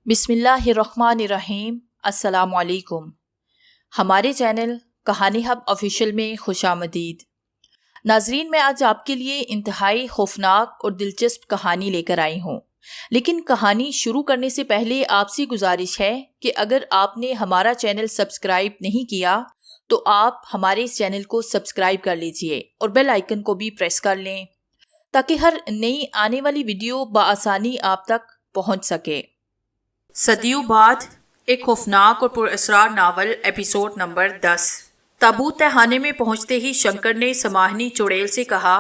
बिस्मिल्लाहिर्रहमानिर्रहीम। अस्सलामुअलैकुम। हमारे चैनल कहानी हब ऑफिशियल में खुशामदीद। नाजरीन, मैं आज आपके लिए इंतहाई खौफनाक और दिलचस्प कहानी लेकर आई हूँ। लेकिन कहानी शुरू करने से पहले आपसे गुजारिश है कि अगर आपने हमारा चैनल सब्सक्राइब नहीं किया तो आप हमारे इस चैनल को सब्सक्राइब कर लीजिए और बेल आइकन को भी प्रेस कर लें ताकि हर नई आने वाली वीडियो बआसानी आप तक पहुँच सके। सदियों बाद एक खौफनाक और पुरअसरार नावल, एपिसोड नंबर 10। ताबूत तहखाने में पहुंचते ही शंकर ने समाहनी चुड़ैल से कहा,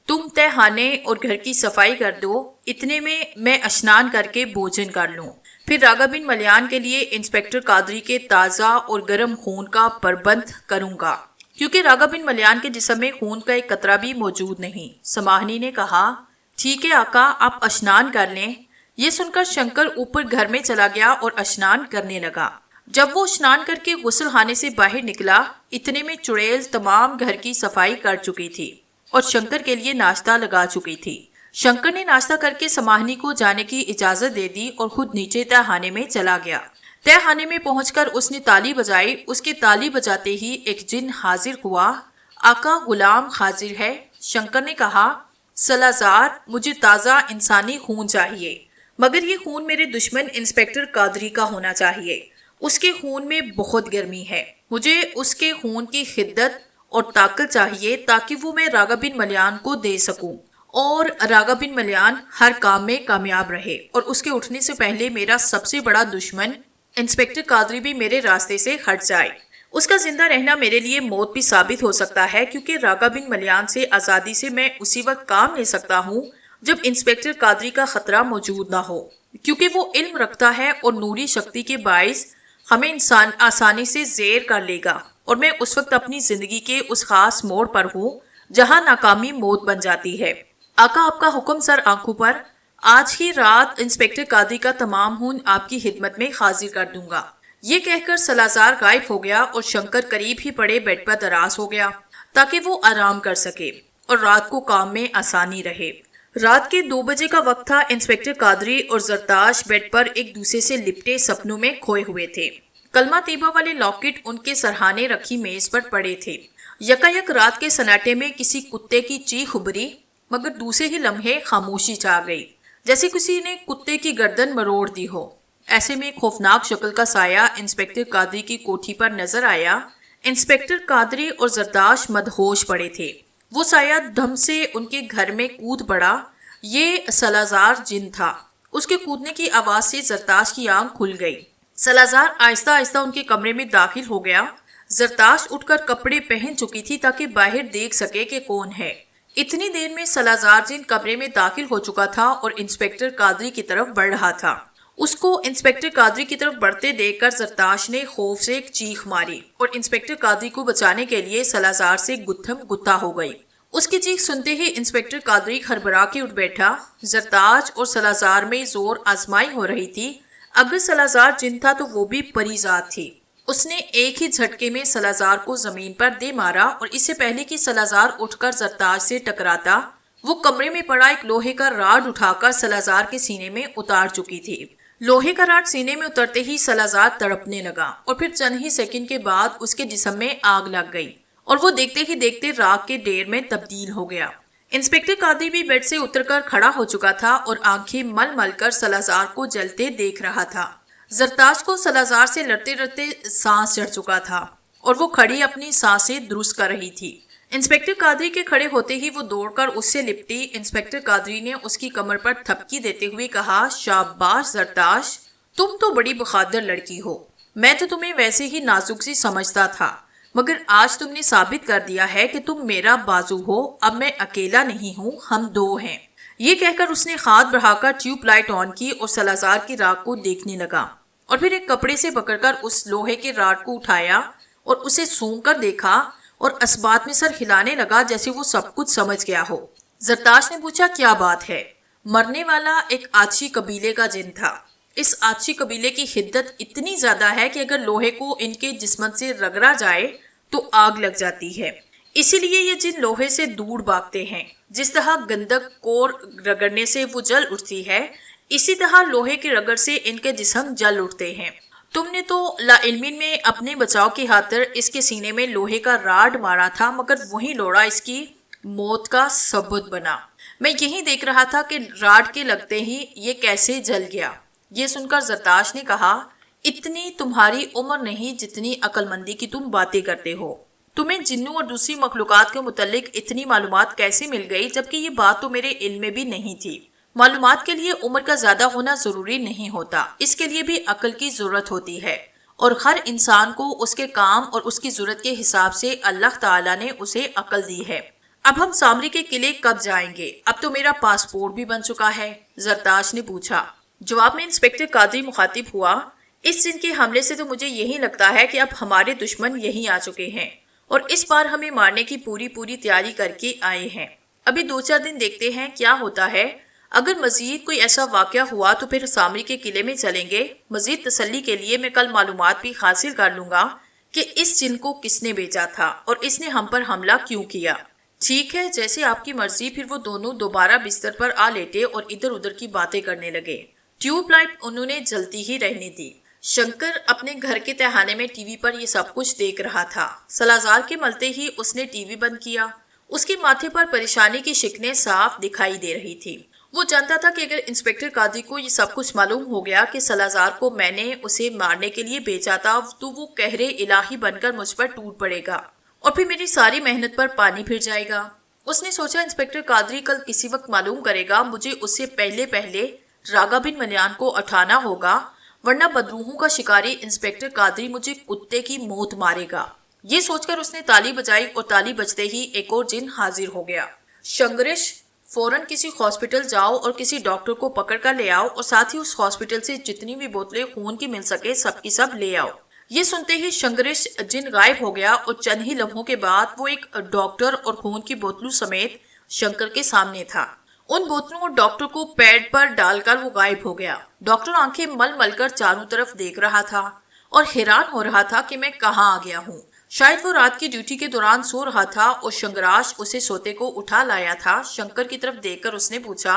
तुम तहखाने और घर की सफाई कर दो, इतने में मैं स्नान करके भोजन कर लूं। फिर राघव बिन मलयान के लिए इंस्पेक्टर कादरी के ताज़ा और गर्म खून का प्रबंध करूंगा, क्योंकि राघव बिन मलयान के जिस्म में खून का एक कतरा भी मौजूद नहीं। समाहनी ने कहा, ठीक है आका, आप स्नान कर लें। ये सुनकर शंकर ऊपर घर में चला गया और स्नान करने लगा। जब वो स्नान करके गुस्लखाने से बाहर निकला, इतने में चुड़ैल तमाम घर की सफाई कर चुकी थी और शंकर के लिए नाश्ता लगा चुकी थी। शंकर ने नाश्ता करके समाहनी को जाने की इजाजत दे दी और खुद नीचे तहखाने में चला गया। तहखाने में पहुंचकर उसने ताली बजाई। उसके ताली बजाते ही एक जिन हाजिर हुआ। आका, गुलाम हाजिर है। शंकर ने कहा, सलाजार, मुझे ताज़ा इंसानी खून चाहिए, मगर ये खून मेरे दुश्मन इंस्पेक्टर कादरी का होना चाहिए। उसके खून में बहुत गर्मी है। मुझे उसके खून की शिद्दत और ताकत चाहिए ताकि वो मैं राघव बिन मलयान को दे सकूं और राघव बिन मलयान हर काम में कामयाब रहे और उसके उठने से पहले मेरा सबसे बड़ा दुश्मन इंस्पेक्टर कादरी भी मेरे रास्ते से हट जाए। उसका जिंदा रहना मेरे लिए मौत भी साबित हो सकता है, क्योंकि राघव बिन मलयान से आज़ादी से मैं उसी वक्त काम ले सकता हूँ जब इंस्पेक्टर कादरी का खतरा मौजूद ना हो, क्योंकि वो इल्म रखता है और नूरी शक्ति के बाइस हमें इंसान आसानी से जेर कर लेगा और मैं उस वक्त अपनी जिंदगी के उस खास मोड़ पर हूँ जहाँ नाकामी मौत बन जाती है। आका, आपका हुक्म सर आंखों पर। आज ही रात इंस्पेक्टर कादरी का तमाम खून आपकी खिदमत में हाजिर कर दूंगा। ये कहकर सलाजार गायब हो गया और शंकर करीब ही पड़े बेड पर दराज हो गया ताकि वो आराम कर सके और रात को काम में आसानी रहे। रात के 2 बजे का वक्त था। इंस्पेक्टर कादरी और जरताश बेड पर एक दूसरे से लिपटे सपनों में खोए हुए थे। कलमा तीबा वाले लॉकेट उनके सरहाने रखी मेज पर पड़े थे। यकायक रात के सन्नाटे में किसी कुत्ते की चीख उभरी, मगर दूसरे ही लम्हे खामोशी छा गई, जैसे किसी ने कुत्ते की गर्दन मरोड़ दी हो। ऐसे में खौफनाक शक्ल का साया इंस्पेक्टर कादरी की कोठी पर नजर आया। इंस्पेक्टर कादरी और जरताश मदहोश पड़े थे। वो साया धम से उनके घर में कूद पड़ा। ये सलाजार जिन था। उसके कूदने की आवाज से जरताश की आंख खुल गई। सलाजार आहिस्ता आहिस्ता उनके कमरे में दाखिल हो गया। जरताश उठकर कपड़े पहन चुकी थी ताकि बाहर देख सके कि कौन है। इतनी देर में सलाजार जिन कमरे में दाखिल हो चुका था और इंस्पेक्टर कादरी की तरफ बढ़ रहा था। उसको इंस्पेक्टर कादरी की तरफ बढ़ते देखकर जरताश ने खौफ से एक चीख मारी और इंस्पेक्टर कादरी को बचाने के लिए सलाजार से गुत्थम गुत्ता हो गई। उसकी चीख सुनते ही इंस्पेक्टर कादरी हड़बड़ा के उठ बैठा। जरताज और सलाजार में जोर आजमाई हो रही थी। अगर सलाजार जिन था तो वो भी परिजात थी। उसने एक ही झटके में सलाजार को जमीन पर दे मारा और इससे पहले कि सलाजार उठकर जरताज से टकराता, वो कमरे में पड़ा एक लोहे का राड उठाकर सलाजार के सीने में उतार चुकी थी। लोहे का राड सीने में उतरते ही सलाजार तड़पने लगा और फिर चंद ही सेकंड के बाद उसके जिस्म में आग लग गई और वो देखते ही देखते राख के ढेर में तब्दील हो गया। इंस्पेक्टर कादरी भी बेड से उतरकर खड़ा हो चुका था और आंखें मल मल कर सलाजार को जलते देख रहा था। जरताज को सलाजार से लड़ते लड़ते सांस चढ़ चुका था और वो खड़ी अपनी सांसें दुरुस्त कर रही थी। इंस्पेक्टर कादरी के खड़े होते ही वो दौड़कर उससे लिपटी। इंस्पेक्टर कादरी ने उसकी कमर पर थपकी देते हुए कहा, शाबाश जरताश, तुम तो बड़ी बहादुर लड़की हो। मैं तो तुम्हें वैसे ही नाजुक सी समझता था, मगर आज तुमने साबित कर दिया है कि तुम मेरा बाजू हो। अब मैं अकेला नहीं हूँ, हम 2 हैं। ये कहकर उसने हाथ बढ़ाकर ट्यूबलाइट ऑन की और सलाजार की राख को देखने लगा और फिर एक कपड़े से पकड़कर उस लोहे के राड को उठाया और उसे सूंघ कर देखा और अस्बात में सर हिलाने लगा जैसे वो सब कुछ समझ गया हो। जरताश ने पूछा, क्या बात है? मरने वाला एक आछी कबीले का जिन था। इस आछी कबीले की हिद्दत इतनी ज्यादा है कि अगर लोहे को इनके जिस्म से रगड़ा जाए तो आग लग जाती है। इसीलिए ये जिन लोहे से दूर भागते हैं। जिस तरह गंधक को रगड़ने से वो जल उठती है, इसी तरह लोहे की रगड़ से इनके जिस्म जल उठते हैं। तुमने तो लाइल्मीन में अपने बचाव की खातिर इसके सीने में लोहे का राड मारा था, मगर वही लोड़ा इसकी मौत का सबूत बना। मैं यही देख रहा था कि राड के लगते ही ये कैसे जल गया। ये सुनकर जरताश ने कहा, इतनी तुम्हारी उम्र नहीं जितनी अक्लमंदी की तुम बातें करते हो। तुम्हें जिन्नों और दूसरी मखलूकात के मुतल्लिक इतनी मालूमात कैसे मिल गई, जबकि ये बात तो मेरे इल्म में भी नहीं थी। मालूमात के लिए उम्र का ज्यादा होना जरूरी नहीं होता, इसके लिए भी अक्ल की जरूरत होती है, और हर इंसान को उसके काम और उसकी जरूरत के हिसाब से अल्लाह ताला ने उसे अक्ल दी है। अब हम सामरी के किले कब जाएंगे? अब तो मेरा पासपोर्ट भी बन चुका है, जरताश ने पूछा। जवाब में इंस्पेक्टर कादरी मुखातिब हुआ, इस दिन के हमले से तो मुझे यही लगता है कि अब हमारे दुश्मन यहीं आ चुके हैं और इस बार हमें मारने की पूरी तैयारी करके आए हैं। अभी 2-4 दिन देखते हैं क्या होता है। अगर मजीद कोई ऐसा वाकया हुआ तो फिर सामरी के किले में चलेंगे। मजीद तसल्ली के लिए मैं कल मालूमात भी हासिल कर लूंगा कि इस जिन को किसने बेचा था और इसने हम पर हमला क्यों किया। ठीक है, जैसे आपकी मर्जी। फिर वो दोनों दोबारा बिस्तर पर आ लेटे और इधर उधर की बातें करने लगे। ट्यूबलाइट उन्होंने जलती ही रहने दी। शंकर अपने घर के तहखाने में टीवी पर ये सब कुछ देख रहा था। सलाजार के मलते ही उसने टीवी बंद किया। उसके माथे पर परेशानी की शिकनें साफ दिखाई दे रही थी। वो जानता था कि अगर इंस्पेक्टर कादी को ये सब कुछ मालूम हो गया कि सलाजार को मैंने उसे मारने के लिए बेचा था, तो वो कहरे इलाही बनकर मुझ पर टूट पड़ेगा और फिर मेरी सारी मेहनत पर पानी फिर जाएगा। उसने सोचा, इंस्पेक्टर कादरी कल किसी वक्त मालूम करेगा, मुझे उससे पहले पहले रागा बिन मलियान को उठाना होगा, वरना बदरूहों का शिकारी इंस्पेक्टर कादरी मुझे कुत्ते की मौत मारेगा। ये सोचकर उसने ताली बजाई और ताली बजते ही एक और जिन हाजिर हो गया। शंगरिश, फौरन किसी हॉस्पिटल जाओ और किसी डॉक्टर को पकड़ कर ले आओ और साथ ही उस हॉस्पिटल से जितनी भी बोतलें खून की मिल सके सबकी सब ले आओ। ये सुनते ही शंगरिश जिन गायब हो गया और चंद ही लम्हों के बाद वो एक डॉक्टर और खून की बोतलों समेत शंकर के सामने था। उन बोतलों और डॉक्टर को पैड पर डालकर वो गायब हो गया। डॉक्टर आंखें मल मल कर चारों तरफ देख रहा था और हैरान हो रहा था कि मैं कहाँ आ गया हूँ। शायद वो रात की ड्यूटी के दौरान सो रहा था और शंगराज उसे सोते को उठा लाया था। शंकर की तरफ देखकर उसने पूछा,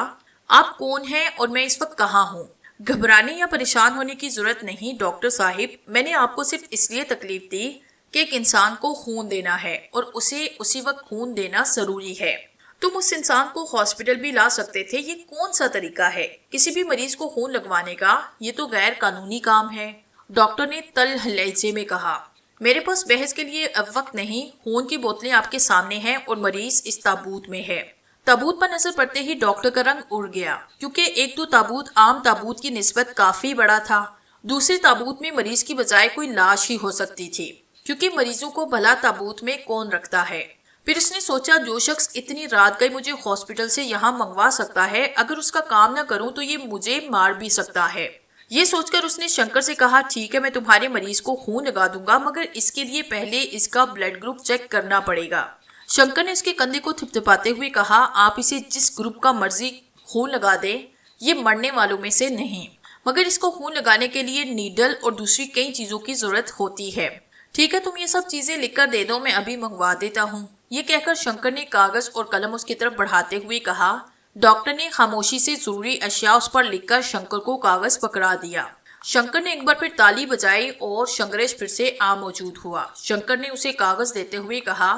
आप कौन हैं और मैं इस वक्त कहाँ हूँ? घबराने या परेशान होने की जरूरत नहीं डॉक्टर साहिब, मैंने आपको सिर्फ इसलिए तकलीफ दी कि एक इंसान को खून देना है और उसे उसी वक्त खून देना जरूरी है। तुम उस इंसान को हॉस्पिटल भी ला सकते थे। ये कौन सा तरीका है किसी भी मरीज को खून लगवाने का? ये तो गैर कानूनी काम है, डॉक्टर ने तल्ख लहजे में कहा। मेरे पास बहस के लिए अब वक्त नहीं। खून की बोतलें आपके सामने हैं और मरीज इस ताबूत में है। ताबूत पर नजर पड़ते ही डॉक्टर का रंग उड़ गया, क्योंकि एक तो ताबूत आम ताबूत की निस्बत काफी बड़ा था। दूसरे ताबूत में मरीज की बजाय कोई लाश ही हो सकती थी, क्योंकि मरीजों को भला ताबूत में कौन रखता है। फिर उसने सोचा, जो शख्स इतनी रात गई मुझे हॉस्पिटल से यहाँ मंगवा सकता है, अगर उसका काम ना करूं तो ये मुझे मार भी सकता है। ये सोचकर उसने शंकर से कहा, ठीक है, मैं तुम्हारे मरीज को खून लगा दूंगा, मगर इसके लिए पहले इसका ब्लड ग्रुप चेक करना पड़ेगा। शंकर ने उसके कंधे को थिपथिपाते हुए कहा, आप इसे जिस ग्रुप का मर्जी खून लगा दें, ये मरने वालों में से नहीं, मगर इसको खून लगाने के लिए नीडल और दूसरी कई चीजों की जरूरत होती है। ठीक है, तुम ये सब चीजें लिखकर दे दो, मैं अभी मंगवा देता हूँ। ये कहकर शंकर ने कागज और कलम उसकी तरफ बढ़ाते हुए कहा। डॉक्टर ने खामोशी से जरूरी अशिया उस पर लिखकर शंकर को कागज पकड़ा दिया। शंकर ने एक बार फिर ताली बजाई और शंकरेश फिर से आ मौजूद हुआ। शंकर ने उसे कागज देते हुए कहा,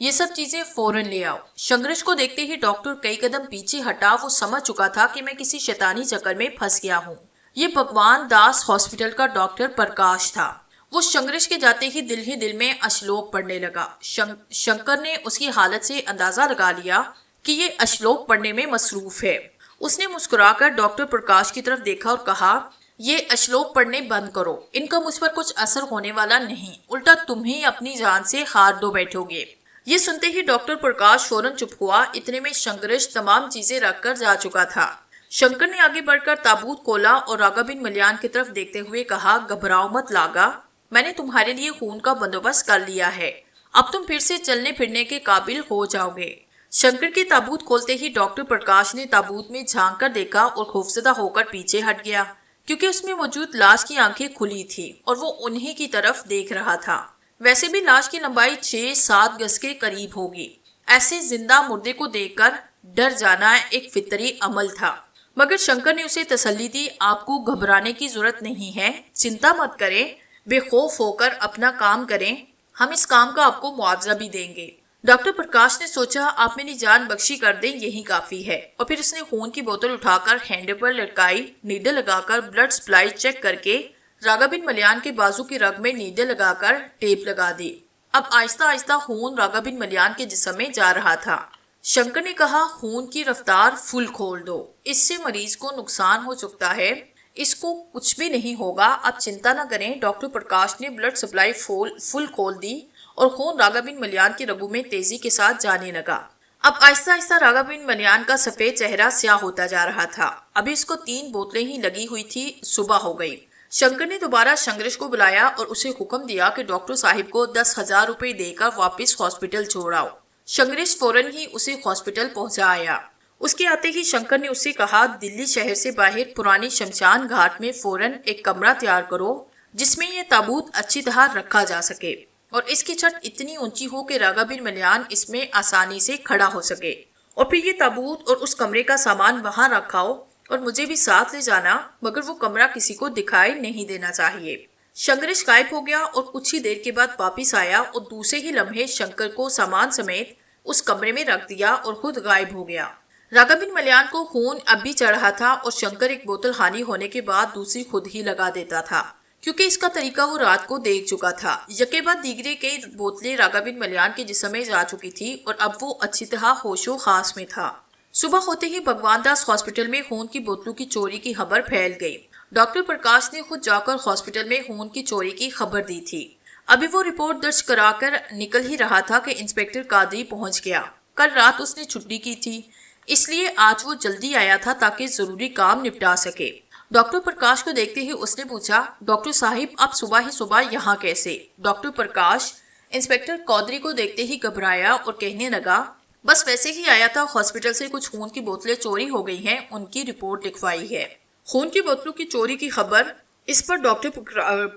ये सब चीजें फौरन ले आओ। शंकरेश को देखते ही डॉक्टर कई कदम पीछे हटा। वो समझ चुका था कि मैं किसी शैतानी चक्कर में फंस गया हूँ। ये भगवान दास हॉस्पिटल का डॉक्टर प्रकाश था। वो शंकरेश के जाते ही दिल में अश्लोक पढ़ने लगा। शंकर ने उसकी हालत से अंदाजा लगा लिया कि ये अश्लोक पढ़ने में मसरूफ है। उसने मुस्कुराकर डॉक्टर प्रकाश की तरफ देखा और कहा, ये अश्लोक पढ़ने बंद करो, इनका मुझ पर कुछ असर होने वाला नहीं, उल्टा तुम ही अपनी जान से हार दो बैठोगे। ये सुनते ही डॉक्टर प्रकाश फौरन चुप हुआ। इतने में शंकरेश तमाम चीजें रखकर जा चुका था। शंकर ने आगे बढ़कर ताबूत खोला और रागा बिन मलियान की तरफ देखते हुए कहा, घबराओ मत लागा, मैंने तुम्हारे लिए खून का बंदोबस्त कर लिया है। अब तुम फिर से चलने फिरने के काबिल हो जाओगे। शंकर की ताबूत खोलते ही डॉक्टर प्रकाश ने ताबूत में झांक कर देखा और खौफजदा होकर पीछे हट गया, क्योंकि उसमें मौजूद लाश की आंखें खुली थी और वो उन्हीं की तरफ देख रहा था। वैसे भी लाश की लंबाई 6-7 गज के करीब होगी। ऐसे जिंदा मुर्दे को देखकर डर जाना एक फितरी अमल था। मगर शंकर ने उसे तसल्ली दी, आपको घबराने की जरूरत नहीं है, चिंता मत करें, बेखौफ होकर अपना काम करें, हम इस काम का आपको मुआवजा भी देंगे। डॉक्टर प्रकाश ने सोचा, आप मेरी जान बख्शी कर दें, यही काफी है। और फिर उसने खून की बोतल उठाकर हैंडल पर लटकाई, नीडल लगाकर ब्लड सप्लाई चेक करके राघव बिन मलयान के बाजू की रग में नीडल लगाकर टेप लगा दी। अब आहिस्ता आहिस्ता खून राघव बिन मलयान के जिस्म में जा रहा था। शंकर ने कहा, खून की रफ्तार फुल खोल दो, इससे मरीज को नुकसान हो सकता है, इसको कुछ भी नहीं होगा, आप चिंता न करें। डॉक्टर प्रकाश ने ब्लड सप्लाई फुल खोल दी और खून राघव बिन मलयान की रगों में तेजी के साथ जाने लगा। अब आहिस्ता आहिस्ता राघव बिन मलयान का सफेद चेहरा स्याह होता जा रहा था। अभी इसको 3 बोतलें ही लगी हुई थी, सुबह हो गई। शंकर ने दोबारा संग्रेश को बुलाया और उसे हुक्म दिया कि डॉक्टर साहिब को 10,000 रुपए देकर वापस हॉस्पिटल छोड़ आओ। संग्रेश फौरन ही उसे हॉस्पिटल पहुंचा आया। उसके आते ही शंकर ने उससे कहा, दिल्ली शहर से बाहर पुरानी शमशान घाट में फौरन एक कमरा तैयार करो जिसमें ये ताबूत अच्छी तरह रखा जा सके और इसकी छत इतनी ऊंची हो कि राघव बिन मलयान इसमें आसानी से खड़ा हो सके। और फिर ये ताबूत और उस कमरे का सामान वहां रखाओ और मुझे भी साथ ले जाना, मगर वो कमरा किसी को दिखाई नहीं देना चाहिए। संग्रेश गायब हो गया और कुछ ही देर के बाद वापिस आया और दूसरे ही लम्हे शंकर को सामान समेत उस कमरे में रख दिया और खुद गायब हो गया। राघव बिन मलयान को खून अब भी चढ़ रहा था और शंकर एक बोतल हानि होने के बाद दूसरी खुद ही लगा देता था, क्योंकि इसका तरीका वो रात को देख चुका था। यके बाद दीगरे कई बोतलें राघव बिन मलयान के जिस्म में जा चुकी थी और अब वो अच्छी तरह होशो खास में था। सुबह होते ही भगवान दास हॉस्पिटल में खून की बोतलों की चोरी की खबर फैल गई। डॉक्टर प्रकाश ने खुद जाकर हॉस्पिटल में खून की चोरी की खबर दी थी। अभी वो रिपोर्ट दर्ज कराकर निकल ही रहा था कि इंस्पेक्टर कादरी पहुंच गया। कल रात उसने छुट्टी की थी, इसलिए आज वो जल्दी आया था ताकि जरूरी काम निपटा सके। डॉक्टर प्रकाश को देखते ही उसने पूछा, डॉक्टर साहिब आप सुबह ही सुबह यहाँ कैसे? डॉक्टर प्रकाश इंस्पेक्टर कादरी को देखते ही घबराया और कहने लगा, बस वैसे ही आया था, हॉस्पिटल से कुछ खून की बोतलें चोरी हो गई हैं, उनकी रिपोर्ट लिखवाई है। खून की बोतलों की चोरी की खबर, इस पर डॉक्टर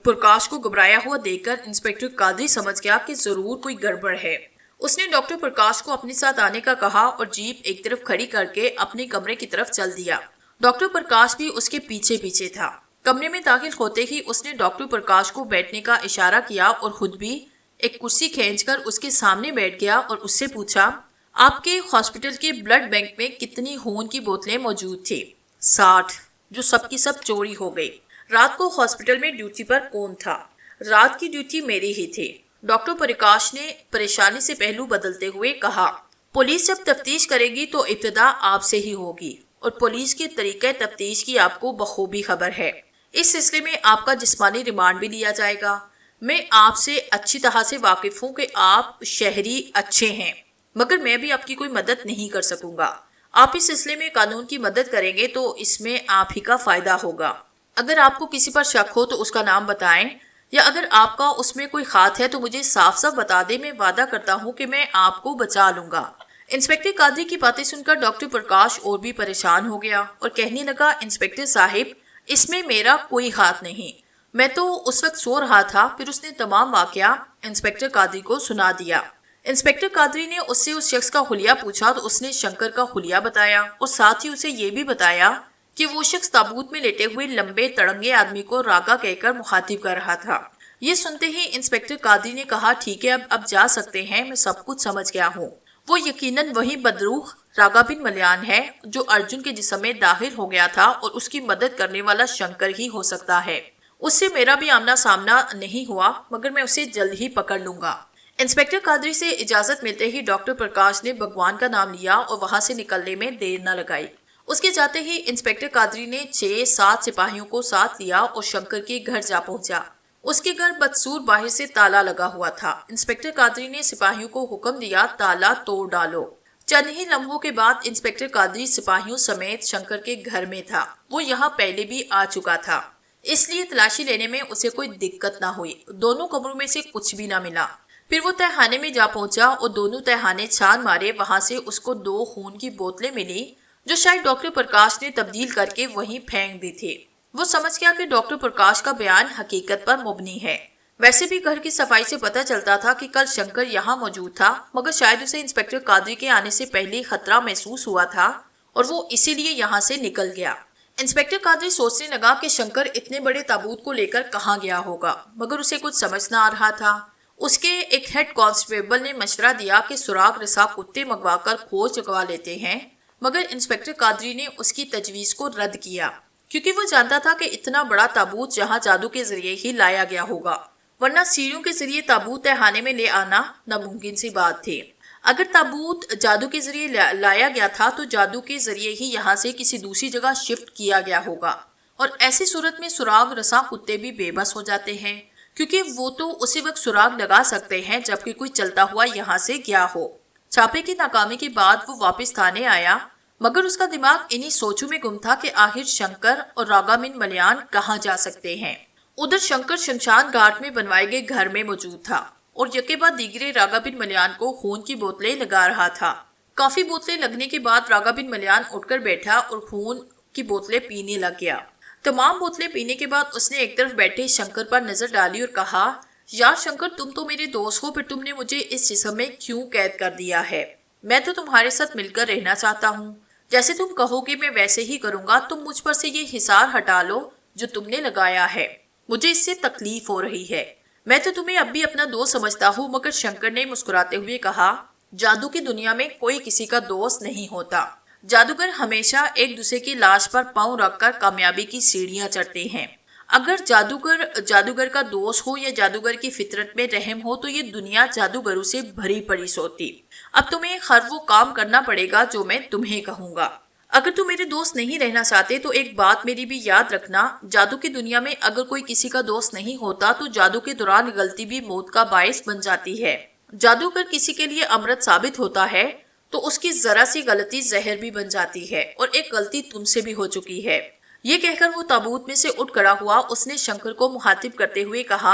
प्रकाश को घबराया हुआ देखकर इंस्पेक्टर कादरी समझ गया कि जरूर कोई गड़बड़ है। उसने डॉक्टर प्रकाश को अपने साथ आने का कहा और जीप एक तरफ खड़ी करके अपने कमरे की तरफ चल दिया। डॉक्टर प्रकाश भी उसके पीछे पीछे था। कमरे में दाखिल होते ही उसने डॉक्टर प्रकाश को बैठने का इशारा किया और खुद भी एक कुर्सी खींचकर उसके सामने बैठ गया और उससे पूछा, आपके हॉस्पिटल के ब्लड बैंक में कितनी खून की बोतलें मौजूद थी? 60, जो सब की सब चोरी हो गई। रात को हॉस्पिटल में ड्यूटी पर कौन था? रात की ड्यूटी मेरी ही थी। डॉक्टर प्रकाश ने परेशानी से पहलू बदलते हुए कहा, पुलिस जब तफ्तीश करेगी तो इब्तिदा आपसे ही होगी और पुलिस के तरीके तफ्तीश की आपको बखूबी खबर है। इस सिलसिले में आपका जिस्मानी रिमांड भी लिया जाएगा। मैं आपसे अच्छी तरह से वाकिफ हूँ कि आप शहरी अच्छे हैं, मगर मैं भी आपकी कोई मदद नहीं कर सकूंगा। आप इस सिलसिले में कानून की मदद करेंगे तो इसमें आप ही का फायदा होगा। अगर आपको किसी पर शक हो तो उसका नाम बताएं, या अगर आपका उसमें कोई हाथ है तो मुझे साफ साफ बता दें, मैं वादा करता हूँ कि मैं आपको बचा लूंगा। इंस्पेक्टर कादरी की बातें सुनकर डॉक्टर प्रकाश और भी परेशान हो गया और कहने लगा, इंस्पेक्टर साहिब इसमें मेरा कोई हाथ नहीं, मैं तो उस वक्त सो रहा था। फिर उसने तमाम वाकया इंस्पेक्टर कादरी को सुना दिया। इंस्पेक्टर कादरी ने उससे उस शख्स का हुलिया पूछा तो उसने शंकर का हुलिया बताया और साथ ही उसे ये भी बताया कि वो शख्स ताबूत में लेटे हुए लंबे तड़ंगे आदमी को रागा कहकर मुखातिब कर रहा था। ये सुनते ही इंस्पेक्टर कादरी ने कहा, ठीक है, अब जा सकते हैं, मैं सब कुछ समझ गया हूँ। वो यकीनन वही बदरूह राघव बिन मलयान है जो अर्जुन के जिस्म में दाखिल हो गया था और उसकी मदद करने वाला शंकर ही हो सकता है। उससे मेरा भी आमना सामना नहीं हुआ, मगर मैं उसे जल्द ही पकड़ लूंगा। इंस्पेक्टर कादरी से इजाजत मिलते ही डॉक्टर प्रकाश ने भगवान का नाम लिया और वहां से निकलने में देर न लगाई। उसके जाते ही इंस्पेक्टर कादरी ने 6-7 सिपाहियों को साथ लिया और शंकर के घर जा पहुंचा। उसके घर बदसूर बाहर से ताला लगा हुआ था। इंस्पेक्टर कादरी ने सिपाहियों को हुक्म दिया, ताला तोड़ डालो। चंद ही लम्हों के बाद इंस्पेक्टर कादरी सिपाहियों समेत शंकर के घर में था। वो यहाँ पहले भी आ चुका था, इसलिए तलाशी लेने में उसे कोई दिक्कत ना हुई। दोनों कमरों में से कुछ भी ना मिला। फिर वो तहखाने में जा पहुंचा और दोनों तहखाने छान मारे। वहां से उसको 2 खून की बोतलें मिली जो शायद डॉक्टर प्रकाश ने तब्दील करके वहीं फेंक दी थी। वो समझ गया कि डॉक्टर प्रकाश का बयान हकीकत पर मुबनी है। वैसे भी घर की सफाई से पता चलता था कि कल शंकर यहाँ मौजूद था, मगर शायद उसे इंस्पेक्टर कादरी के आने से पहले खतरा महसूस हुआ था और वो इसीलिए यहाँ से निकल गया। इंस्पेक्टर कादरी सोचने लगा कि शंकर इतने बड़े ताबूत को लेकर कहाँ गया होगा, मगर उसे कुछ समझ ना आ रहा था। उसके एक हेड कांस्टेबल ने मशवरा दिया कि सुराग रसा कुत्ते मंगवाकर खोज लगवा लेते हैं, मगर इंस्पेक्टर कादरी ने उसकी तजवीज को रद्द किया, क्योंकि वो जानता था कि इतना बड़ा ताबूत जहाँ जादू के जरिए ही लाया गया होगा, वरना सीढ़ियों के जरिए ताबूत तहखाने में ले आना नामुमकिन सी बात थी। अगर ताबूत जादू के जरिए लाया गया था तो जादू के जरिए ही यहाँ से किसी दूसरी जगह शिफ्ट किया गया होगा, और ऐसी सूरत में सुराग रसा कुत्ते भी बेबस हो जाते हैं, क्योंकि वो तो उसी वक्त सुराग लगा सकते हैं जबकि कोई चलता हुआ यहाँ से गया हो। छापे की नाकामी के बाद वो वापस थाने आया, मगर उसका दिमाग इन्हीं सोचों में गुम था कि आखिर शंकर और रागाबिन मलयान कहाँ जा सकते हैं। उधर शंकर शमशान घाट में बनवाए गए घर में मौजूद था और यके बाद दीगरे रागाबिन मलयान को खून की बोतलें लगा रहा था। काफी बोतलें लगने के बाद रागाबिन मलयान उठकर बैठा और खून की बोतलें पीने लग गया। तमाम बोतलें पीने के बाद उसने एक तरफ बैठे शंकर पर नजर डाली और कहा, यार शंकर, तुम तो मेरे दोस्त हो, फिर तुमने मुझे इस जिस्म में क्यों कैद कर दिया है? मैं तो तुम्हारे साथ मिलकर रहना चाहता हूँ। जैसे तुम कहोगे मैं वैसे ही करूंगा। तुम मुझ पर से ये हिसार हटा लो जो तुमने लगाया है। मुझे इससे तकलीफ हो रही है। मैं तो तुम्हें अब भी अपना दोस्त समझता हूँ। मगर शंकर ने मुस्कुराते हुए कहा, जादू की दुनिया में कोई किसी का दोस्त नहीं होता। जादूगर हमेशा एक दूसरे की लाश पर पांव रखकर कामयाबी की सीढ़ियां चढ़ते हैं। अगर जादूगर जादूगर का दोस्त हो या जादूगर की फितरत में रहम हो तो ये दुनिया जादूगरों से भरी पड़ी सोती। अब तुम्हें हर वो काम करना पड़ेगा जो मैं तुम्हें कहूंगा। अगर तुम मेरे दोस्त नहीं रहना चाहते तो एक बात मेरी भी याद रखना, जादू की दुनिया में अगर कोई किसी का दोस्त नहीं होता तो जादू के दौरान गलती भी मौत का बायस बन जाती है। जादू अगर किसी के लिए अमृत साबित होता है तो उसकी जरा सी गलती जहर भी बन जाती है, और एक गलती तुमसे भी हो चुकी है। ये कहकर वो ताबूत में से उठ खड़ा हुआ। उसने शंकर को मुखातिब करते हुए कहा,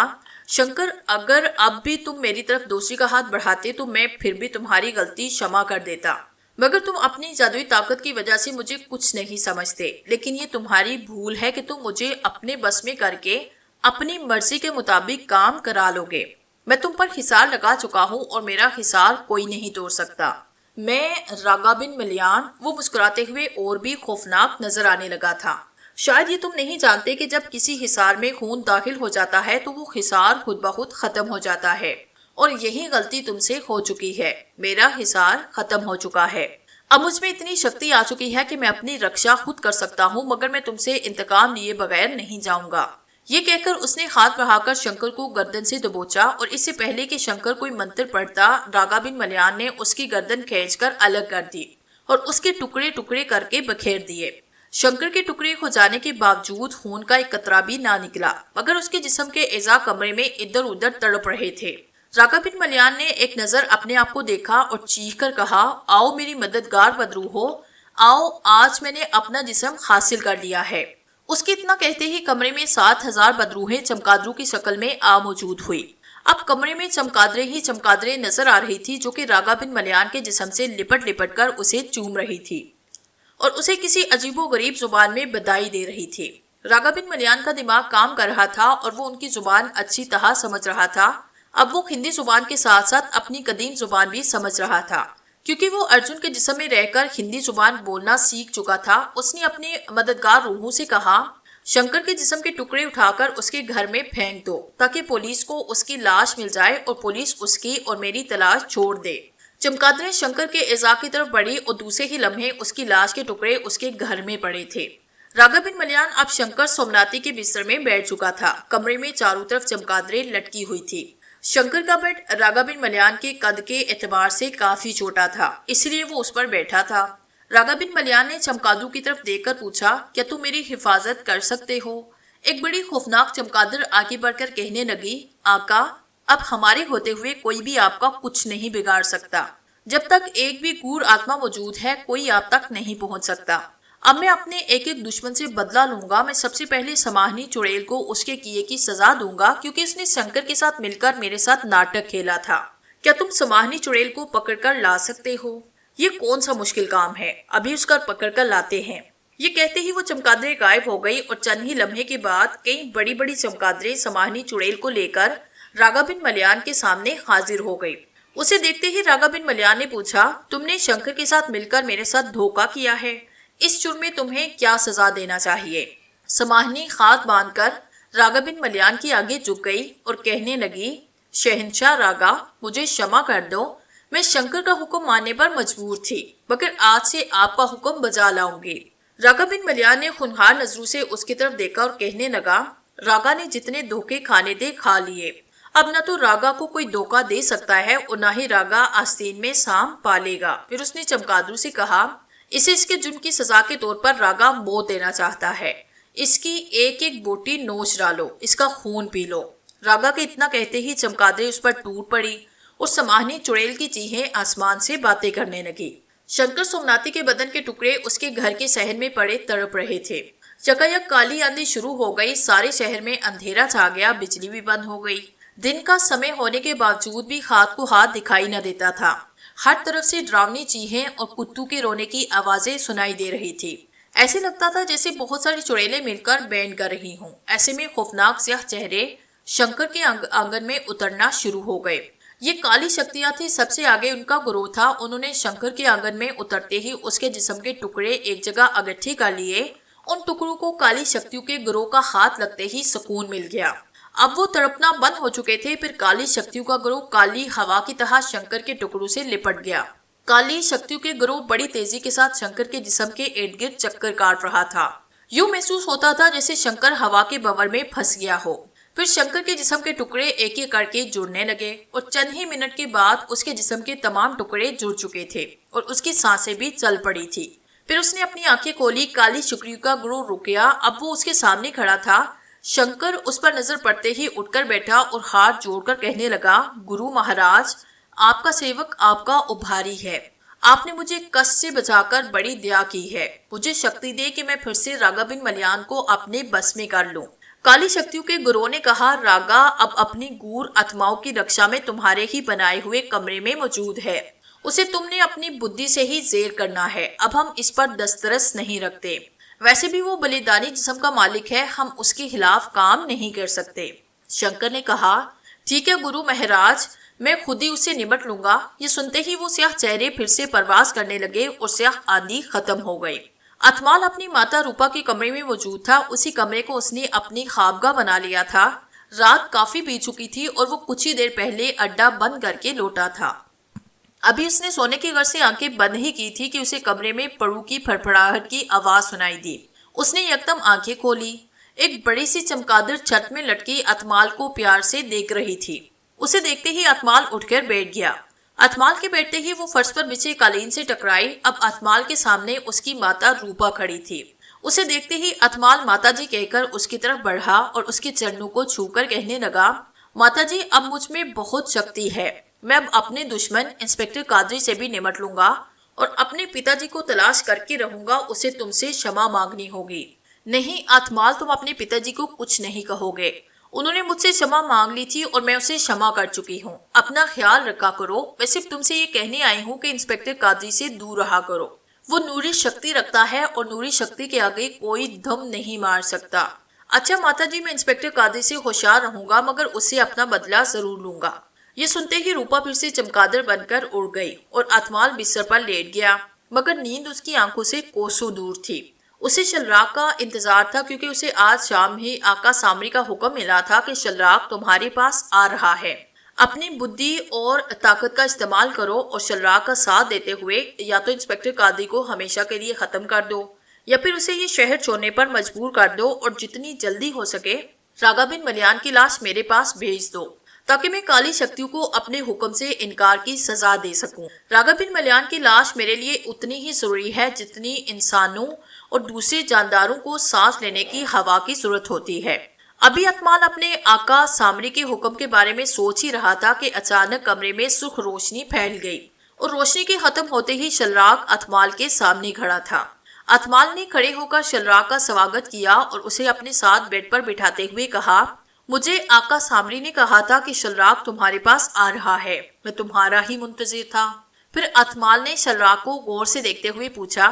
शंकर, अगर अब भी तुम मेरी तरफ दोस्ती का हाथ बढ़ाते तो मैं फिर भी तुम्हारी गलती क्षमा कर देता, मगर तुम अपनी जादुई ताकत की वजह से मुझे कुछ नहीं समझते। लेकिन ये तुम्हारी भूल है कि तुम मुझे अपने बस में करके अपनी मर्जी के मुताबिक काम करा लोगे। मैं तुम पर हिसार लगा चुका हूँ और मेरा हिसार कोई नहीं तोड़ सकता। मैं रागाबिन मलयान, वो मुस्कुराते हुए और भी खौफनाक नजर आने लगा था। शायद ये तुम नहीं जानते कि जब किसी हिसार में खून दाखिल हो जाता है तो वो हिसार खुद ब खुद खत्म हो जाता है, और यही गलती तुमसे हो चुकी है। मेरा हिसार खत्म हो चुका है। अब मुझ में इतनी शक्ति आ चुकी है कि मैं अपनी रक्षा खुद कर सकता हूँ, मगर मैं तुमसे इंतकाम लिए बगैर नहीं जाऊंगा। ये कहकर उसने हाथ बढ़ाकर शंकर को गर्दन से दबोचा, और इससे पहले कि शंकर कोई मंत्र पढ़ता, रागाबिन मलयान ने उसकी गर्दन खींचकर अलग कर दी और उसके टुकड़े टुकड़े करके बखेर दिए। शंकर के टुकड़े हो जाने के बावजूद खून का एक कतरा भी ना निकला, मगर उसके जिस्म के एजा कमरे में इधर उधर तड़प रहे थे। रागाबिन मलयान ने एक नजर अपने आप को देखा और चीख कर कहा, आओ मेरी मददगार बदरू हो, आओ, आज मैंने अपना जिस्म हासिल कर लिया है। उसके इतना कहते ही कमरे में 7,000 बदरूहें चमकादरों की शक्ल में आ मौजूद हुई। अब कमरे में चमकादरे ही चमकादरे नजर आ रही थी, जो कि रागाबिन मलयान के जिस्म से लिपट लिपट कर उसे चूम रही थी और उसे किसी अजीबो गरीब जुबान में बधाई दे रही थी। रागाबिन मलयान का दिमाग काम कर रहा था और वो उनकी जुबान अच्छी तरह समझ रहा था। अब वो हिंदी जुबान के साथ साथ अपनी कदीम जुबान भी समझ रहा था, क्योंकि वो अर्जुन के जिस्म में रहकर हिंदी जुबान बोलना सीख चुका था। उसने अपने मददगार रूहों से कहा, शंकर के जिस्म के टुकड़े उठाकर उसके घर में फेंक दो ताकि पुलिस को उसकी लाश मिल जाए और पुलिस उसकी और मेरी तलाश छोड़ दे। चमकादरें शंकर के एजा की तरफ बढ़ी और दूसरे ही लम्हे उसकी लाश के टुकड़े उसके घर में पड़े थे। रागाबिन मलयान अब शंकर सोमनाथी के बिस्तर में बैठ चुका था। कमरे में चारों तरफ चमकादरें लटकी हुई थी। शंकर का बेड रागाबिन मलयान के कद के एतबार से काफी छोटा था, इसलिए वो उस पर बैठा था। रागाबिन मलयान ने चमकादरों की तरफ देखकर पूछा, क्या तुम मेरी हिफाजत कर सकते हो? एक बड़ी खौफनाक चमकादर आगे बढ़कर कहने लगी, आका, अब हमारे होते हुए कोई भी आपका कुछ नहीं बिगाड़ सकता। जब तक एक भी गूढ़ आत्मा मौजूद है कोई आप तक नहीं पहुंच सकता। अब मैं अपने एक एक दुश्मन से बदला लूंगा। मैं सबसे पहले समाहनी चुड़ैल को उसके किए की सजा दूंगा, क्योंकि उसने शंकर के साथ मिलकर मेरे साथ नाटक खेला था। क्या तुम समाहनी चुड़ैल को पकड़कर ला सकते हो? ये कौन सा मुश्किल काम है, अभी उसका पकड़कर लाते हैं। ये कहते ही वो चमकादरें गायब हो गई और चंद ही लम्हे के बाद कई बड़ी बड़ी चमकादरें समाहनी चुड़ैल को लेकर रागाबिन मलयान के सामने हाजिर हो गई। उसे देखते ही रागाबिन मलयान ने पूछा, तुमने शंकर के साथ मिलकर मेरे साथ धोखा किया है, इस जुर्म में तुम्हें क्या सजा देना चाहिए। समाहिनी हाथ बांधकर रागा बिन मलियान की आगे झुक गई और कहने लगी, शहंशाह रागा, मुझे क्षमा कर दो। मैं शंकर का हुक्म मानने पर मजबूर थी, मगर आज से आपका हुक्म बजा लाऊंगी। रागा बिन मलियान ने खूनहार नजरों से उसकी तरफ देखा और कहने लगा, रागा ने जितने धोखे खाने थे खा लिए। अब न तो रागा को कोई धोखा दे सकता है और न ही रागा आस्तीन में सांप पालेगा। फिर उसने चमगादड़ से कहा, इसे इसके जुर्म की सजा के तौर पर रागा मौत देना चाहता है। इसकी एक एक बोटी नोच डालो, इसका खून पी लो। रागा के इतना कहते ही चमगादड़ उस पर टूट पड़ी और समाहिनी चुड़ैल की चीखें आसमान से बातें करने लगी। शंकर सोमनाथी के बदन के टुकड़े उसके घर के शहर में पड़े तड़प रहे थे। यकायक काली आंधी शुरू हो गई। सारे शहर में अंधेरा छा गया, बिजली भी बंद हो गई। दिन का समय होने के बावजूद भी हाथ को हाथ दिखाई न देता था। हर तरफ से डरावनी चीखें और कुत्तों के रोने की आवाजें सुनाई दे रही थी। ऐसे लगता था जैसे बहुत सारी चुड़ैलें मिलकर बैंड कर रही हों। ऐसे में खौफनाक स्याह चेहरे शंकर के आंगन में उतरना शुरू हो गए। ये काली शक्तियां थी, सबसे आगे उनका गुरु था। उन्होंने शंकर के आंगन में उतरते ही उसके जिस्म के टुकड़े एक जगह इकट्ठे कर लिए। उन टुकड़ों को काली शक्तियों के गुरु का हाथ लगते ही सुकून मिल गया। अब वो तड़पना बंद हो चुके थे। फिर काली शक्तियों का गुरु काली हवा की तरह शंकर के टुकड़ों से लिपट गया। काली शक्तियों के गुरु बड़ी तेजी के साथ शंकर के जिस्म के इर्द गिर्द चक्कर काट रहा था। यूं महसूस होता था जैसे शंकर हवा के भंवर में फंस गया हो। फिर शंकर के जिस्म के टुकड़े एक एक करके जुड़ने लगे और चंद ही मिनट के बाद उसके जिस्म के तमाम टुकड़े जुड़ चुके थे और उसकी सांसें भी चल पड़ी थी। फिर उसने अपनी आंखें खोली। काली शक्तियों का गुरु रुक गया। अब वो उसके सामने खड़ा था। शंकर उस पर नजर पड़ते ही उठकर बैठा और हाथ जोड़कर कहने लगा, गुरु महाराज, आपका सेवक आपका उभारी है। आपने मुझे कष्ट से बचाकर बड़ी दया की है। मुझे शक्ति दे कि मैं फिर से रागा बिन मलियान को अपने बस में कर लूं। काली शक्तियों के गुरु ने कहा, रागा अब अपनी गूढ़ आत्माओं की रक्षा में तुम्हारे ही बनाए हुए कमरे में मौजूद है। उसे तुमने अपनी बुद्धि से ही जेर करना है। अब हम इस पर दस्तरस नहीं रखते। वैसे भी वो बलिदानी जिस्म का मालिक है, हम उसके खिलाफ काम नहीं कर सकते। शंकर ने कहा, ठीक है गुरु महाराज, मैं खुद ही उससे निपट लूंगा। ये सुनते ही वो स्याह चेहरे फिर से परवास करने लगे और स्याह आंधी खत्म हो गई। अतमाल अपनी माता रूपा के कमरे में मौजूद था। उसी कमरे को उसने अपनी ख्वाबगाह बना लिया था। रात काफी बीत चुकी थी और वो कुछ ही देर पहले अड्डा बंद करके लौटा था। अभी उसने सोने की गर्ज से आंखें बंद ही की थी कि उसे कमरे में पड़ू की फड़फड़ाहट की आवाज सुनाई दी। उसने यकदम आंखें खोली। एक बड़ी सी चमगादड़ छत में लटकी अतमाल को प्यार से देख रही थी। उसे देखते ही अतमाल उठकर बैठ गया। अतमाल के बैठते ही वो फर्श पर बिछे कालीन से टकराई। अब अतमाल के सामने उसकी माता रूपा खड़ी थी। उसे देखते ही अतमाल माताजी कहकर उसकी तरफ बढ़ा और उसके चरणों को छूकर कहने लगा, माताजी, अब मुझ में बहुत शक्ति है। मैं अब अपने दुश्मन इंस्पेक्टर कादरी से भी निपट लूंगा और अपने पिताजी को तलाश करके रहूंगा। उसे तुमसे क्षमा मांगनी होगी। नहीं अतमाल, तुम अपने पिताजी को कुछ नहीं कहोगे। उन्होंने मुझसे क्षमा मांग ली थी और मैं उसे क्षमा कर चुकी हूँ। अपना ख्याल रखा करो। मैं सिर्फ तुमसे ये कहने आई हूँ कि इंस्पेक्टर कादरी से दूर रहा करो। वो नूरी शक्ति रखता है और नूरी शक्ति के आगे कोई दम नहीं मार सकता। अच्छा माताजी, मैं इंस्पेक्टर कादरी से होशियार रहूंगा, मगर उससे अपना बदला जरूर लूंगा। ये सुनते ही रूपा फिर से चमगादड़ बनकर उड़ गई और अतमाल बिस्तर पर लेट गया, मगर नींद उसकी आंखों से कोसों दूर थी। उसे शलराग का इंतजार था, क्योंकि उसे आज शाम ही आका सामरी का हुक्म मिला था कि शलराग तुम्हारे पास आ रहा है। अपनी बुद्धि और ताकत का इस्तेमाल करो और शलराग का साथ देते हुए या तो इंस्पेक्टर कादरी को हमेशा के लिए खत्म कर दो या फिर उसे ये शहर छोड़ने पर मजबूर कर दो और जितनी जल्दी हो सके रागा बिन मलियान की लाश मेरे पास भेज दो, ताकि मैं काली शक्तियों को अपने हुक्म से इनकार की सजा दे सकूं। रागा बिन मलियान की लाश मेरे लिए उतनी ही जरूरी है जितनी इंसानों और दूसरे जानदारों को सांस लेने की हवा की जरूरत होती है। अभी अतमाल अपने आका सामरी के हुक्म के बारे में सोच ही रहा था कि अचानक कमरे में सुर्ख रोशनी फैल गई और रोशनी के खत्म होते ही शलराग अतमाल के सामने खड़ा था। अतमाल ने खड़े होकर शलराग का स्वागत किया और उसे अपने साथ बेड पर बिठाते हुए कहा, मुझे आका सामरी ने कहा था कि शलराग तुम्हारे पास आ रहा है। मैं तुम्हारा ही मुंतजिर था। फिर अतमाल ने शलराग को गौर से देखते हुए पूछा,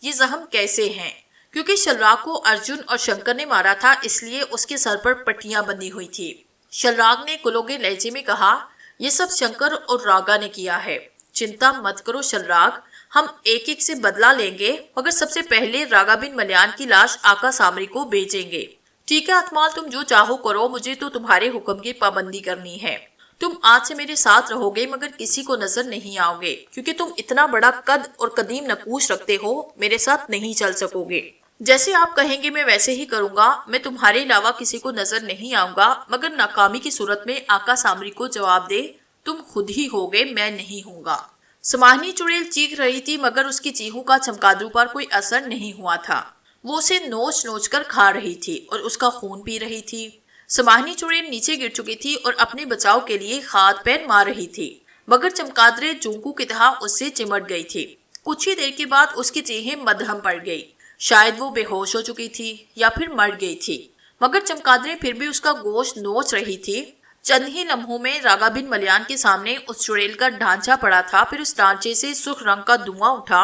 ये जख्म कैसे हैं? क्योंकि शलराग को अर्जुन और शंकर ने मारा था, इसलिए उसके सर पर पट्टियां बंधी हुई थी। शलराग ने कुलोगे लहजे में कहा, ये सब शंकर और रागा ने किया है। चिंता मत करो शलराग, हम एक एक से बदला लेंगे, मगर सबसे पहले रागा बिन मलियान की लाश आका सामरी को बेचेंगे। ठीक है अतमाल, तुम जो चाहो करो, मुझे तो तुम्हारे हुक्म की पाबंदी करनी है। तुम आज से मेरे साथ रहोगे मगर किसी को नजर नहीं आओगे, क्योंकि तुम इतना बड़ा कद और कदीम नकूश रखते हो, मेरे साथ नहीं चल सकोगे। जैसे आप कहेंगे मैं वैसे ही करूंगा। मैं तुम्हारे अलावा किसी को नजर नहीं आऊंगा, मगर नाकामी की सूरत में आका सामरी को जवाब दे, तुम खुद ही होगे, मैं नहीं हूंगा। समाहनी चुड़ैल चीख रही थी, मगर उसकी चीखों का चमगादड़ पर कोई असर नहीं हुआ था। वो उसे नोच नोच कर खा रही थी और उसका खून पी रही थी। समाहनी चुड़ैल नीचे गिर चुकी थी और अपने बचाव के लिए हाथ पैर मार रही थी, मगर चमगादड़ें जोंकू की तरह उससे चिमट गई थी। कुछ ही देर के बाद उसकी चीखें मद्धम पड़ गई। शायद वो बेहोश हो चुकी थी या फिर मर गई थी, मगर चमगादड़ें फिर भी उसका गोश्त नोच रही थी। चंद ही लम्हों में रागा बिन मलियान के सामने उस चुड़ैल का ढांचा पड़ा था। फिर उस ढांचे से सुर्ख रंग का धुआं उठा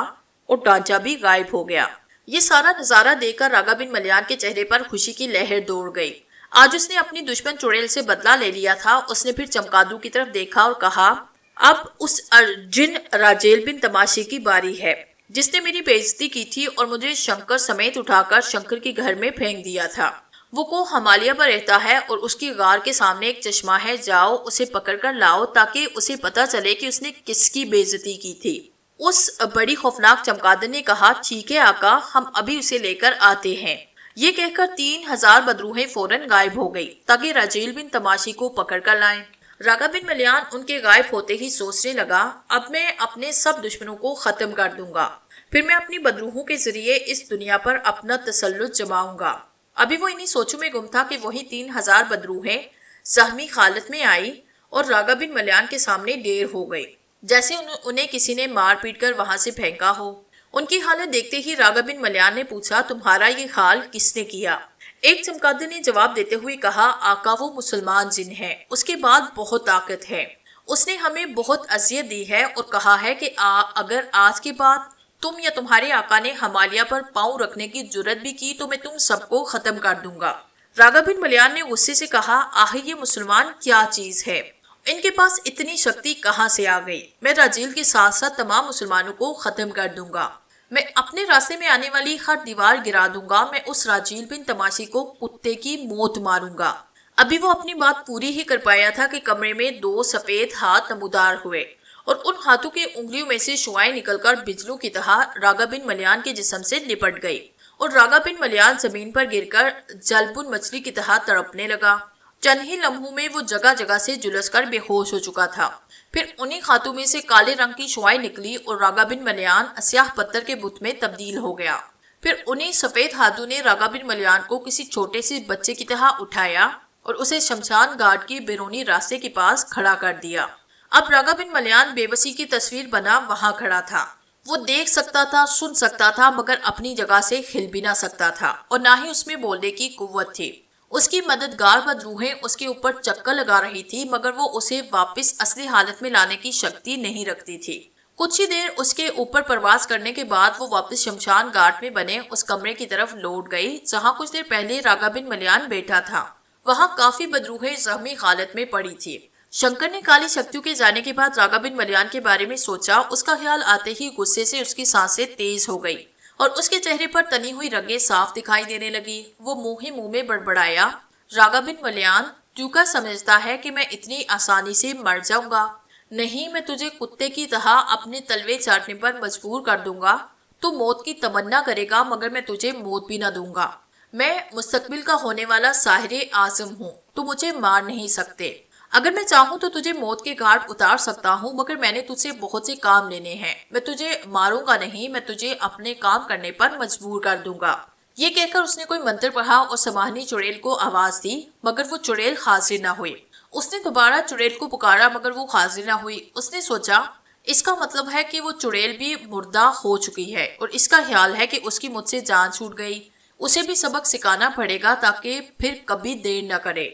और ढांचा भी गायब हो गया। ये सारा नजारा देखकर रागा बिन मलियान के चेहरे पर खुशी की लहर दौड़ गई। आज उसने अपनी दुश्मन चुड़ैल से बदला ले लिया था। उसने फिर चमगादड़ की तरफ देखा और कहा, अब उस अर्जुन राजेल बिन तमाशी की बारी है, जिसने मेरी बेइज्जती की थी और मुझे शंकर समेत उठाकर शंकर के घर में फेंक दिया था। वो को हमालिया पर रहता है और उसकी गार के सामने एक चश्मा है। जाओ उसे पकड़ कर लाओ, ताकि उसे पता चले कि उसने किसकी बेइज्जती की थी। उस बड़ी खौफनाक चमगादड़ ने कहा, ठीक है आका, हम अभी उसे लेकर आते हैं। ये कहकर 3000 बदरूहें फौरन गायब हो गई, ताकि राजेल बिन तमाशी को पकड़ कर लाएं। रागा बिन मलियान उनके गायब होते ही सोचने लगा, अब मैं अपने सब दुश्मनों को खत्म कर दूंगा, फिर मैं अपनी बदरूहों के जरिए इस दुनिया पर अपना तसल्लुत जमाऊंगा। अभी वो इन्हीं सोचों में गुम था कि वही 3000 बदरूहें जख्मी हालत में आई और रागा बिन मलियान के सामने ढेर हो गई, जैसे उन्हें किसी ने मार पीट कर वहां से फेंका हो। उनकी हालत देखते ही रागा बिन मलियान ने पूछा, तुम्हारा ये हाल किसने किया? एक चमगादड़ ने जवाब देते हुए कहा, आका वो मुसलमान जिन है, उसके बाद बहुत ताकत है। उसने हमें बहुत अजियत दी है और कहा है कि अगर आज के बाद तुम या तुम्हारे आका ने हमालिया पर पांव रखने की जुर्रत भी की तो मैं तुम सबको खत्म कर दूंगा। रागा बिन मलियान ने गुस्से से कहा, आखिर ये मुसलमान क्या चीज है? इनके पास इतनी शक्ति कहाँ से आ गई? मैं राजेल के साथ साथ तमाम मुसलमानों को खत्म कर दूंगा। मैं अपने रास्ते में आने वाली हर दीवार गिरा दूंगा। मैं उस राजील बिन तमाशी को कुत्ते की मौत मारूंगा। अभी वो अपनी बात पूरी ही कर पाया था कि कमरे में 2 सफेद हाथ नमूदार हुए और उन हाथों के उंगलियों में से शुआएं निकलकर बिजलों की तरह रागा बिन मलियान के जिस्म से लिपट गई और रागा बिन मलियान जमीन पर गिरकर जलबुन मछली की तरह तड़पने लगा। चंद ही लम्हों में वो जगह जगह से झुलस कर बेहोश हो चुका था। फिर उन्हीं खातों में से काले रंग की शुआएं निकली और रागा बिन मलियान स्याह पत्थर के बुत में तब्दील हो गया। फिर उन्हीं सफेद हाथों ने रागा बिन मलियान को किसी छोटे से बच्चे की तरह उठाया और उसे शमशान घाट के बैरूनी रास्ते के पास खड़ा कर दिया। अब रागा बिन मलियान बेबसी की तस्वीर बना वहां खड़ा था। वो देख सकता था, सुन सकता था, मगर अपनी जगह से हिल भी ना सकता था और ना ही उसमें बोलने की कुव्वत थी। उसकी मददगार बदरूहें उसके ऊपर चक्कर लगा रही थी, मगर वो उसे वापस असली हालत में लाने की शक्ति नहीं रखती थी। कुछ ही देर उसके ऊपर प्रवास करने के बाद वो वापस शमशान घाट में बने उस कमरे की तरफ लौट गई जहां कुछ देर पहले रागा बिन मलियान बैठा था। वहां काफी बदरूहें जख्मी हालत में पड़ी थी। शंकर ने काली शक्तियों के जाने के बाद रागा बिन मलियान के बारे में सोचा। उसका ख्याल आते ही गुस्से से उसकी सांसें तेज हो गई और उसके चेहरे पर तनी हुई रंगें साफ दिखाई देने लगी। वो मुंह ही मुंह में बड़बड़ाया, रागा बिन मलियान, तू क्या समझता है कि मैं इतनी आसानी से मर जाऊंगा? नहीं, मैं तुझे कुत्ते की तरह अपने तलवे चाटने पर मजबूर कर दूंगा। तू मौत की तमन्ना करेगा, मगर मैं तुझे मौत भी न दूंगा। मैं मुस्तकबिल का होने वाला साहिरे आजम हूँ। तू मुझे मार नहीं सकते। अगर मैं चाहूँ तो तुझे मौत के घाट उतार सकता हूँ, मगर मैंने तुझसे बहुत से काम लेने हैं। मैं तुझे मारूंगा नहीं, मैं तुझे अपने काम करने पर मजबूर कर दूंगा। ये कहकर उसने कोई मंत्र पढ़ा और समाहनी चुड़ैल को आवाज दी, मगर वो चुड़ैल हाजिर न हुई। उसने दोबारा चुड़ैल को पुकारा, मगर वो हाजिर न हुई। उसने सोचा, इसका मतलब है कि वो चुड़ैल भी मुर्दा हो चुकी है और इसका ख्याल है कि उसकी मुझसे जान छूट गई। उसे भी सबक सिखाना पड़ेगा ताकि फिर कभी देर न करे।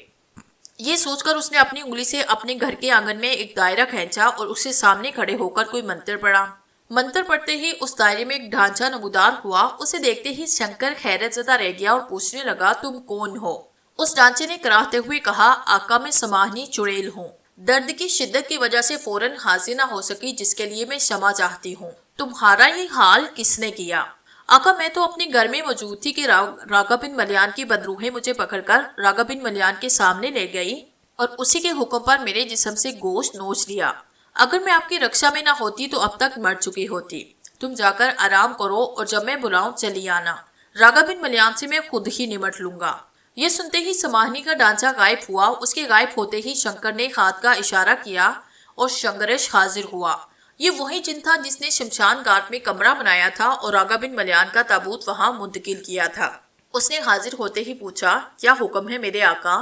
ये सोचकर उसने अपनी उंगली से अपने घर के आंगन में एक दायरा खींचा और उसके सामने खड़े होकर कोई मंत्र पढ़ा। मंत्र पढ़ते ही उस दायरे में एक ढांचा नमूदार हुआ। उसे देखते ही शंकर हैरत ज़दा रह गया और पूछने लगा, तुम कौन हो? उस ढांचे ने कराहते हुए कहा, आका मैं समाहनी चुड़ैल हूँ। दर्द की शिद्दत की वजह से फौरन हाजिर न हो सकी, जिसके लिए मैं क्षमा चाहती हूँ। तुम्हारा ये हाल किसने किया? आका, मैं तो अपने घर में मौजूद थी कि राघव बिन मलियान की बदरूहें मुझे पकड़कर राघव बिन मलियान के सामने ले गई और उसी के हुक्म पर मेरे जिस्म से गोश्त नोच लिया। अगर मैं आपकी रक्षा में ना होती तो अब तक मर चुकी होती। तुम जाकर आराम करो और जब मैं बुलाऊं चली आना। राघव बिन मलियान से मैं खुद ही निमट लूंगा। ये सुनते ही समाहनी का ढांचा गायब हुआ। उसके गायब होते ही शंकर ने हाथ का इशारा किया और शंकरेश हाजिर हुआ। ये वही जिन था जिसने शमशान घाट में कमरा बनाया था और राघव बिन मलियान का ताबूत वहां मुंतकिल किया था। उसने हाजिर होते ही पूछा, क्या हुक्म है मेरे आका?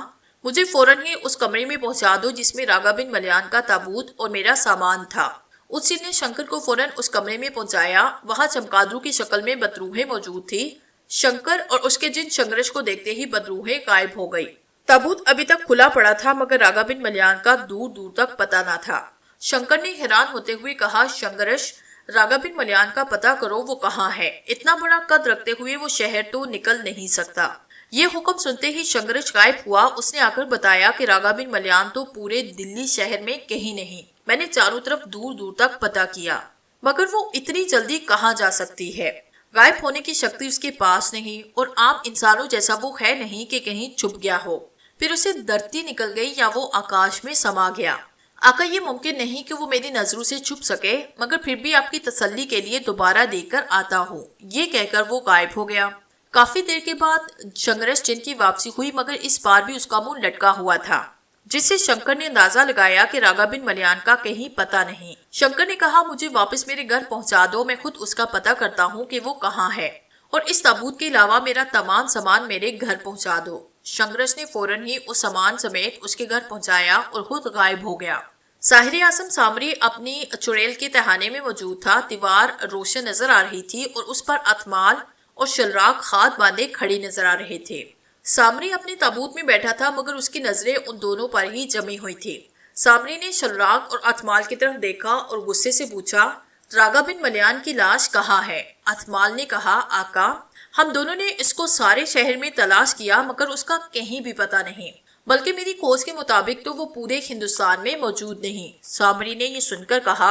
मुझे फौरन ही उस कमरे में पहुंचा दो जिसमें राघव बिन मलियान का ताबूत और मेरा सामान था। उस जिन ने शंकर को फौरन उस कमरे में पहुंचाया। वहां चमगादड़ों की शक्ल में बदरूहें मौजूद थी। शंकर और उसके जिन शंकरेश को देखते ही बदरूहें गायब हो गई। ताबूत अभी तक खुला पड़ा था मगर राघव बिन मलियान का दूर दूर तक पता न था। शंकर ने हैरान होते हुए कहा, शंकरेश, राघव बिन मलियान का पता करो, वो कहाँ है? इतना बड़ा कद रखते हुए वो शहर तो निकल नहीं सकता। ये हुक्म सुनते ही शंकरेश गायब हुआ। उसने आकर बताया कि राघव बिन मलियान तो पूरे दिल्ली शहर में कहीं नहीं। मैंने चारों तरफ दूर दूर तक पता किया मगर वो इतनी जल्दी कहाँ जा सकती है? गायब होने की शक्ति उसके पास नहीं और आम इंसानों जैसा वो है नहीं कि कहीं छुप गया हो, फिर उसे धरती निकल गई या वो आकाश में समा गया। आका, ये मुमकिन नहीं कि वो मेरी नजरों से छुप सके, मगर फिर भी आपकी तसल्ली के लिए दोबारा देखकर आता हूँ। ये कहकर वो गायब हो गया। काफी देर के बाद शंकरेश जिन की वापसी हुई मगर इस बार भी उसका मुंह लटका हुआ था, जिससे शंकर ने अंदाजा लगाया कि राघव बिन मलियान का कहीं पता नहीं। शंकर ने कहा, मुझे वापस मेरे घर पहुंचा दो, मैं खुद उसका पता करता हूँ कि वो कहाँ है और इस ताबूत के अलावा मेरा तमाम सामान मेरे घर पहुंचा दो। शंकरेश ने फौरन ही उस सामान समेत उसके घर पहुंचाया और खुद गायब हो गया। साहिर आजम सामरी अपनी चुड़ैल के तहाने में मौजूद था। दीवार रोशन नजर आ रही थी और उस पर अतमाल और शलराग हाथ बांधे खड़ी नजर आ रहे थे। सामरी अपने ताबूत में बैठा था मगर उसकी नजरें उन दोनों पर ही जमी हुई थी। सामरी ने शलराग और अतमाल की तरफ देखा और गुस्से से पूछा, राघव बिन मलियान की लाश कहाँ है? अतमाल ने कहा, आका, हम दोनों ने इसको सारे शहर में तलाश किया मगर उसका कहीं भी पता नहीं, बल्कि मेरी खोज के मुताबिक तो वो पूरे हिंदुस्तान में मौजूद नहीं। सामरी ने ये सुनकर कहा,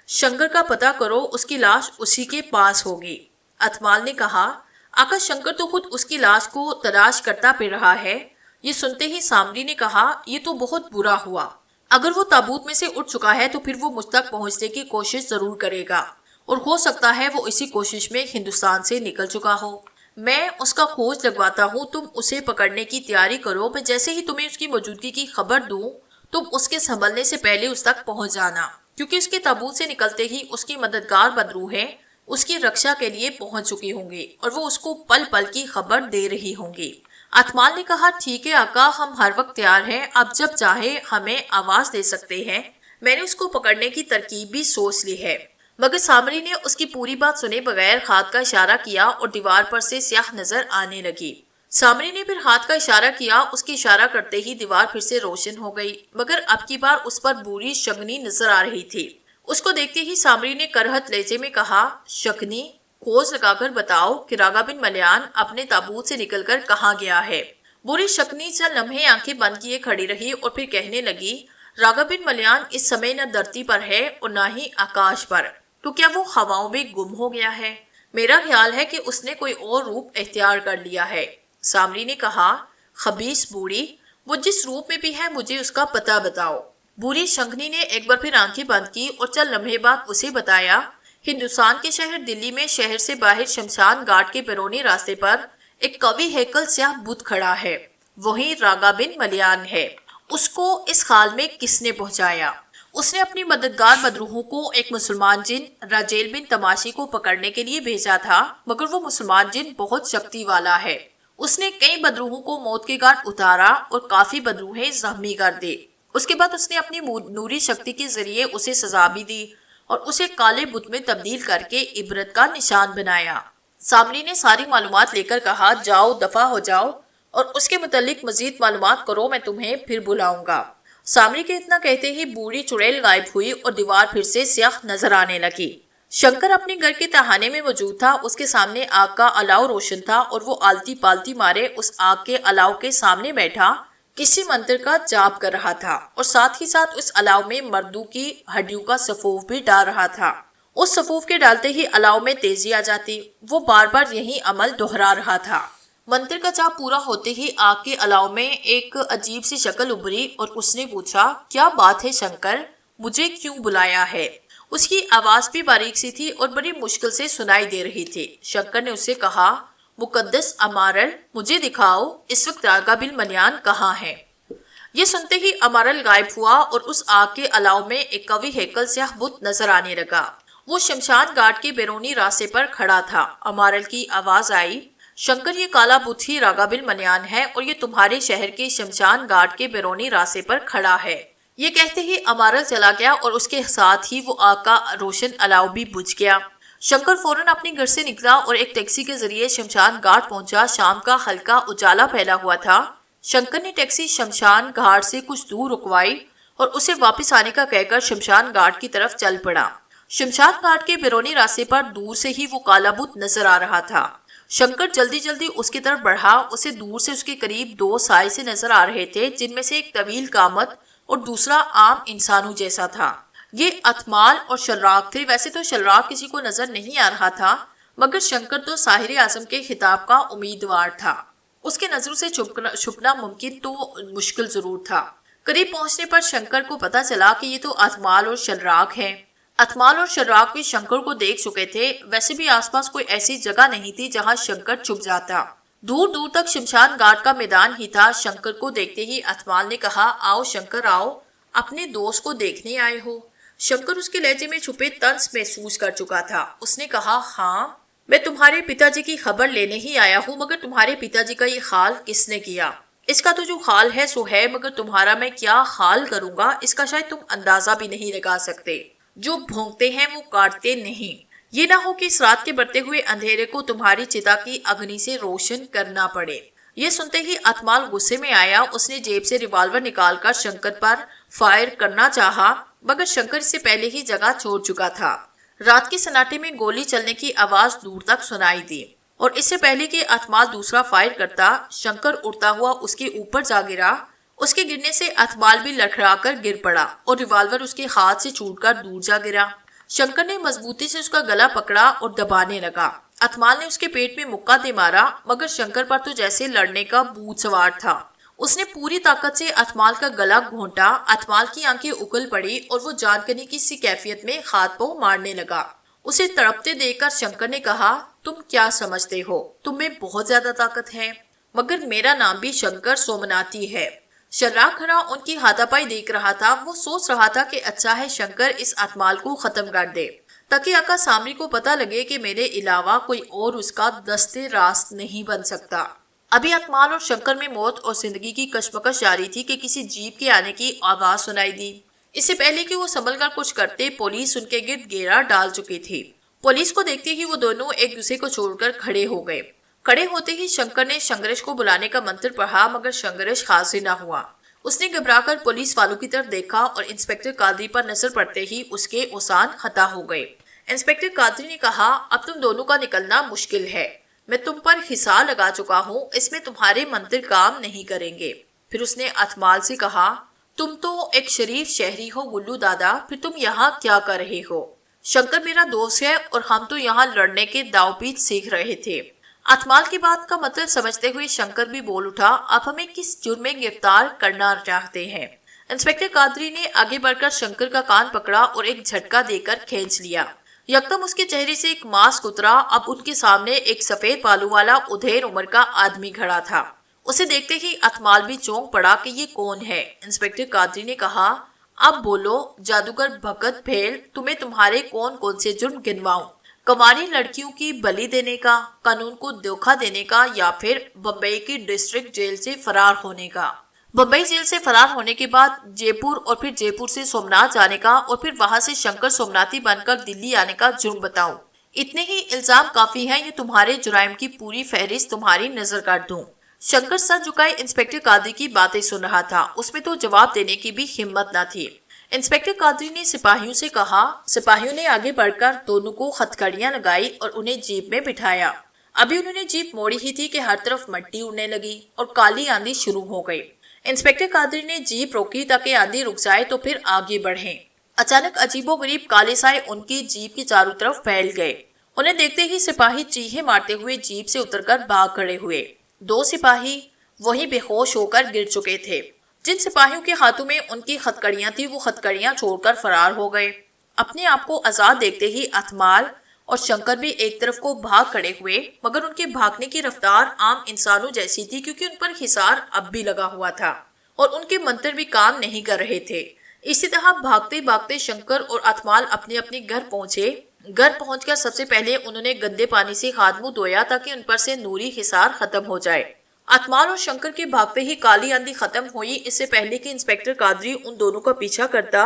शंकर का पता करो, उसकी लाश उसी के पास होगी। अतमाल ने कहा, आका, शंकर तो खुद उसकी लाश को तलाश करता फिर रहा है। ये सुनते ही सामरी ने कहा, ये तो बहुत बुरा हुआ। अगर वो ताबूत में से उठ चुका है तो फिर वो मुझ तक पहुंचने की कोशिश जरूर करेगा और हो सकता है वो इसी कोशिश में हिंदुस्तान से निकल चुका हो। मैं उसका खोज लगवाता हूँ, तुम उसे पकड़ने की तैयारी करो। मैं जैसे ही तुम्हें उसकी मौजूदगी की खबर दूं, तुम उसके संभलने से पहले उस तक पहुंच जाना, क्योंकि उसके ताबूत से निकलते ही उसकी मददगार बदरूहें उसकी रक्षा के लिए पहुंच चुकी होंगी और वो उसको पल पल की खबर दे रही होंगी। अतमाल ने कहा, ठीक है आका, हम हर वक्त तैयार हैं, आप जब चाहे हमें आवाज दे सकते हैं। मैंने उसको पकड़ने की तरकीब भी सोच ली है। मगर सामरी ने उसकी पूरी बात सुने बगैर हाथ का इशारा किया और दीवार पर से स्याह नजर आने लगी। सामरी ने फिर हाथ का इशारा किया। उसकी इशारा करते ही दीवार फिर से रोशन हो गई मगर अब की बार उस पर बुरी शगनी नजर आ रही थी। उसको देखते ही सामरी ने करहत लहजे में कहा, शगनी, खोज लगाकर बताओ कि राघव बिन मलियान अपने ताबूत से निकलकर कहाँ गया है। बुरी शगनी चंद लम्हे आंखें बंद किए खड़ी रही और फिर कहने लगी, राघव बिन मलियान इस समय न धरती पर है और न ही आकाश पर, तो क्या वो हवाओं में गुम हो गया है? मेरा ख्याल है कि उसने कोई और रूप इख्तियार कर लिया है। सामरी ने कहा, खबीस बूढ़ी, वो जिस रूप में भी है मुझे उसका पता बताओ। बूढ़ी शंखनी ने एक बार फिर आंखें बंद की और चल लम्हे बाद उसे बताया, हिंदुस्तान के शहर दिल्ली में शहर से बाहर शमशान घाट के बैरूनी रास्ते पर एक कवि हैकल स्याह बुत खड़ा है, वही राघव बिन मलियान है। उसको इस हाल में किसने पहुंचाया? उसने अपनी मददगार बदरूहों को एक मुसलमान जिन राजेल बिन तमाशी को पकड़ने के लिए भेजा था, मगर वो मुसलमान जिन बहुत शक्ति वाला है। उसने कई बदरूहों को मौत के घाट उतारा और काफी बदरूहें जख्मी कर दी। उसके बाद उसने अपनी नूरी शक्ति के जरिए उसे सजा भी दी और उसे काले बुत में तब्दील करके इबरत का निशान बनाया। सामरी ने सारी मालूमात लेकर कहा, जाओ दफा हो जाओ और उसके मुतालिक मजीद मालूमात करो, मैं तुम्हें फिर बुलाऊंगा। सामरी के इतना कहते ही बूढ़ी चुड़ैल गायब हुई और दीवार फिर से स्याह नजर आने लगी। शंकर अपने घर के तहाने में मौजूद था। उसके सामने आग का अलाव रोशन था और वो आलती पालती मारे उस आग के अलाव के सामने बैठा किसी मंत्र का जाप कर रहा था और साथ ही साथ उस अलाव में मर्दों की हड्डियों का सफूफ भी डाल रहा था। उस सफूफ के डालते ही अलाव में तेजी आ जाती। वो बार बार यही अमल दोहरा रहा था। मंत्र का चाप पूरा होते ही आग के अलाव में एक अजीब सी शक्ल उभरी और उसने पूछा, क्या बात है शंकर, मुझे क्यों बुलाया है? उसकी आवाज भी बारीक सी थी और बड़ी मुश्किल से सुनाई दे रही थी। शंकर ने उससे कहा, मुकद्दस अमारल, मुझे दिखाओ इस वक्त रागाबिल मन्यान कहाँ है? ये सुनते ही अमारल गायब हुआ और उस आग के अलाव में एक कवि हैकल स्याह बुत नजर आने लगा। वो शमशान घाट के बैरूनी रास्ते पर खड़ा था। अमारल की आवाज आई, शंकर, ये काला बुत ही रागाबिल मन्यान है और ये तुम्हारे शहर के शमशान घाट के बैरूनी रास्ते पर खड़ा है। ये कहते ही अमारल चला गया और उसके साथ ही वो आग का रोशन अलाव भी बुझ गया। शंकर फौरन अपने घर से निकला और एक टैक्सी के जरिए शमशान घाट पहुंचा। शाम का हल्का उजाला फैला हुआ था। शंकर ने टैक्सी शमशान घाट से कुछ दूर रुकवाई और उसे वापस आने का कहकर शमशान घाट की तरफ चल पड़ा। शमशान घाट के बैरूनी रास्ते पर दूर से ही वो काला बुत नजर आ रहा था। शंकर जल्दी जल्दी उसकी तरफ बढ़ा। उसे दूर से उसके करीब दो साए से नजर आ रहे थे, जिनमें से एक तवील कामत और दूसरा आम इंसानों जैसा था। ये अथमाल और शर्राक थे। वैसे तो शर्राक किसी को नजर नहीं आ रहा था, मगर शंकर तो साहिर आजम के खिताब का उम्मीदवार था। उसके नजरों से छुपना मुमकिन तो मुश्किल जरूर था। करीब पहुंचने पर शंकर को पता चला कि ये तो अथमाल और शर्राक हैं। अथमाल और शर्राक भी शंकर को देख चुके थे। वैसे भी आसपास कोई ऐसी जगह नहीं थी जहां शंकर छुप जाता। दूर दूर तक शमशान घाट का मैदान ही था। शंकर को देखते ही अथमाल ने कहा, आओ शंकर आओ, अपने दोस्त को देखने आए हो? शंकर उसके लहजे में छुपे तंज महसूस कर चुका था। उसने कहा, हाँ, मैं तुम्हारे पिताजी की खबर लेने ही आया हूँ, मगर तुम्हारे पिताजी का ये हाल किसने किया? इसका तो जो हाल है सो है, मगर तुम्हारा मैं क्या हाल करूंगा इसका शायद तुम अंदाजा भी नहीं लगा सकते। जो भोंकते हैं वो काटते नहीं। ये ना हो कि इस रात के बढ़ते हुए अंधेरे को तुम्हारी चिता की अग्नि से रोशन करना पड़े। ये सुनते ही अथमाल गुस्से में आया। उसने जेब से रिवॉल्वर निकालकर शंकर पर फायर करना चाहा, मगर शंकर इससे पहले ही जगह छोड़ चुका था। रात के सन्नाटे में गोली चलने की आवाज दूर तक सुनाई दी और इससे पहले कि अथमाल दूसरा फायर करता, शंकर उड़ता हुआ उसके ऊपर जा गिरा। उसके गिरने से अथमाल भी लड़खड़ाकर गिर पड़ा और रिवॉल्वर उसके हाथ से छूटकर दूर जा गिरा। शंकर ने मजबूती से उसका गला पकड़ा और दबाने लगा। अथमाल ने उसके पेट में मुक्का दे मारा, मगर शंकर पर तो जैसे लड़ने का भूत सवार था। उसने पूरी ताकत से अथमाल का गला घोंटा। अथमाल की आंखें उगल पड़ी और वो जानकनी की सी कैफियत में हाथ पांव मारने लगा। उसे तड़पते देखकर शंकर ने कहा, तुम क्या समझते हो, तुम में बहुत ज्यादा ताकत है, मगर मेरा नाम भी शंकर सोमनाथी है। शर्राक खड़ा उनकी हाथापाई देख रहा था। वो सोच रहा था कि अच्छा है शंकर इस अथमाल को खत्म कर दे, ताकि आका सामरी को पता लगे कि मेरे अलावा कोई और उसका दस्ते रास्त नहीं बन सकता। अभी अथमाल और शंकर में मौत और जिंदगी की कशमकश जारी थी कि किसी जीप के आने की आवाज सुनाई दी। इससे पहले कि वो संभल कर कुछ करते, पुलिस उनके गिर्द घेरा डाल चुकी थी। पुलिस को देखते ही वो दोनों एक दूसरे को छोड़कर खड़े हो गए। खड़े होते ही शंकर ने संघर्ष को बुलाने का मंत्र पढ़ा, मगर संघर्ष हासिल न हुआ। उसने घबराकर पुलिस वालों की तरफ देखा और इंस्पेक्टर कादरी पर नजर पड़ते ही उसके ओसान खता हो गए। इंस्पेक्टर कादरी ने कहा, अब तुम दोनों का निकलना मुश्किल है। मैं तुम पर हिसाब लगा चुका हूँ, इसमें तुम्हारे मंत्र काम नहीं करेंगे। फिर उसने अथमाल से कहा, तुम तो एक शरीफ शहरी हो गुल्लू दादा, फिर तुम यहाँ क्या कर रहे हो? शंकर मेरा दोस्त है और हम तो यहाँ लड़ने के दावपीच सीख रहे थे। अथमाल की बात का मतलब समझते हुए शंकर भी बोल उठा, आप हमें किस जुर्म में गिरफ्तार करना चाहते हैं? इंस्पेक्टर कादरी ने आगे बढ़कर शंकर का कान पकड़ा और एक झटका देकर खींच लिया। यकदम उसके चेहरे से एक मास्क उतरा। अब उनके सामने एक सफेद बालों वाला उधेड़ उम्र का आदमी खड़ा था। उसे देखते ही अथमाल भी चौंक पड़ा कि ये कौन है। इंस्पेक्टर कादरी ने कहा, अब बोलो जादूगर भगत भेल, तुम्हें तुम्हारे कौन कौन से जुर्म गिनवाऊं? कुंवारी लड़कियों की बलि देने का, कानून को धोखा देने का, या फिर बम्बई की डिस्ट्रिक्ट जेल से फरार होने का? बम्बई जेल से फरार होने के बाद जयपुर और फिर जयपुर से सोमनाथ जाने का और फिर वहां से शंकर सोमनाथी बनकर दिल्ली आने का जुर्म बताऊं? इतने ही इल्जाम काफी हैं ये तुम्हारे जुराइम की पूरी फहरिस्त तुम्हारी नजर काट दूं? शंकर सर झुकाए इंस्पेक्टर कादरी की बातें सुन रहा था। उसमें तो जवाब देने की भी हिम्मत न थी। इंस्पेक्टर कादरी ने सिपाहियों से कहा। सिपाहियों ने आगे बढ़कर दोनों को हथकड़ियां लगाई और उन्हें जीप में बिठाया। अभी उन्होंने जीप मोड़ी ही थी कि हर तरफ मिट्टी उड़ने लगी और काली आंधी शुरू हो गई। इंस्पेक्टर कादरी ने जीप रोकी ताकि आंधी रुक जाए तो फिर आगे बढ़े। अचानक अजीबोगरीब काले साए उनकी जीप के चारों तरफ फैल गए। उन्हें देखते ही सिपाही चीखे मारते हुए जीप से उतरकर भाग खड़े हुए। 2 सिपाही वहीं बेहोश होकर गिर चुके थे। जिन सिपाहियों के हाथों में उनकी हथकड़ियां थी वो हथकड़ियां छोड़कर फरार हो गए। अपने आप को आजाद देखते ही अतमाल और शंकर भी एक तरफ को भाग खड़े हुए, मगर उनके भागने की रफ्तार आम इंसानों जैसी थी क्योंकि उन पर हिसार अब भी लगा हुआ था और उनके मंत्र भी काम नहीं कर रहे थे। इसी तरह भागते भागते शंकर और अतमाल अपने अपने घर पहुंचे। घर पहुंचकर सबसे पहले उन्होंने गंदे पानी से हाथ मुंह धोया ताकि उन पर से नूरी हिसार खत्म हो जाए। अतमाल और शंकर के भागते ही काली आंधी खत्म हुई। इससे पहले कि इंस्पेक्टर कादरी उन दोनों का पीछा करता,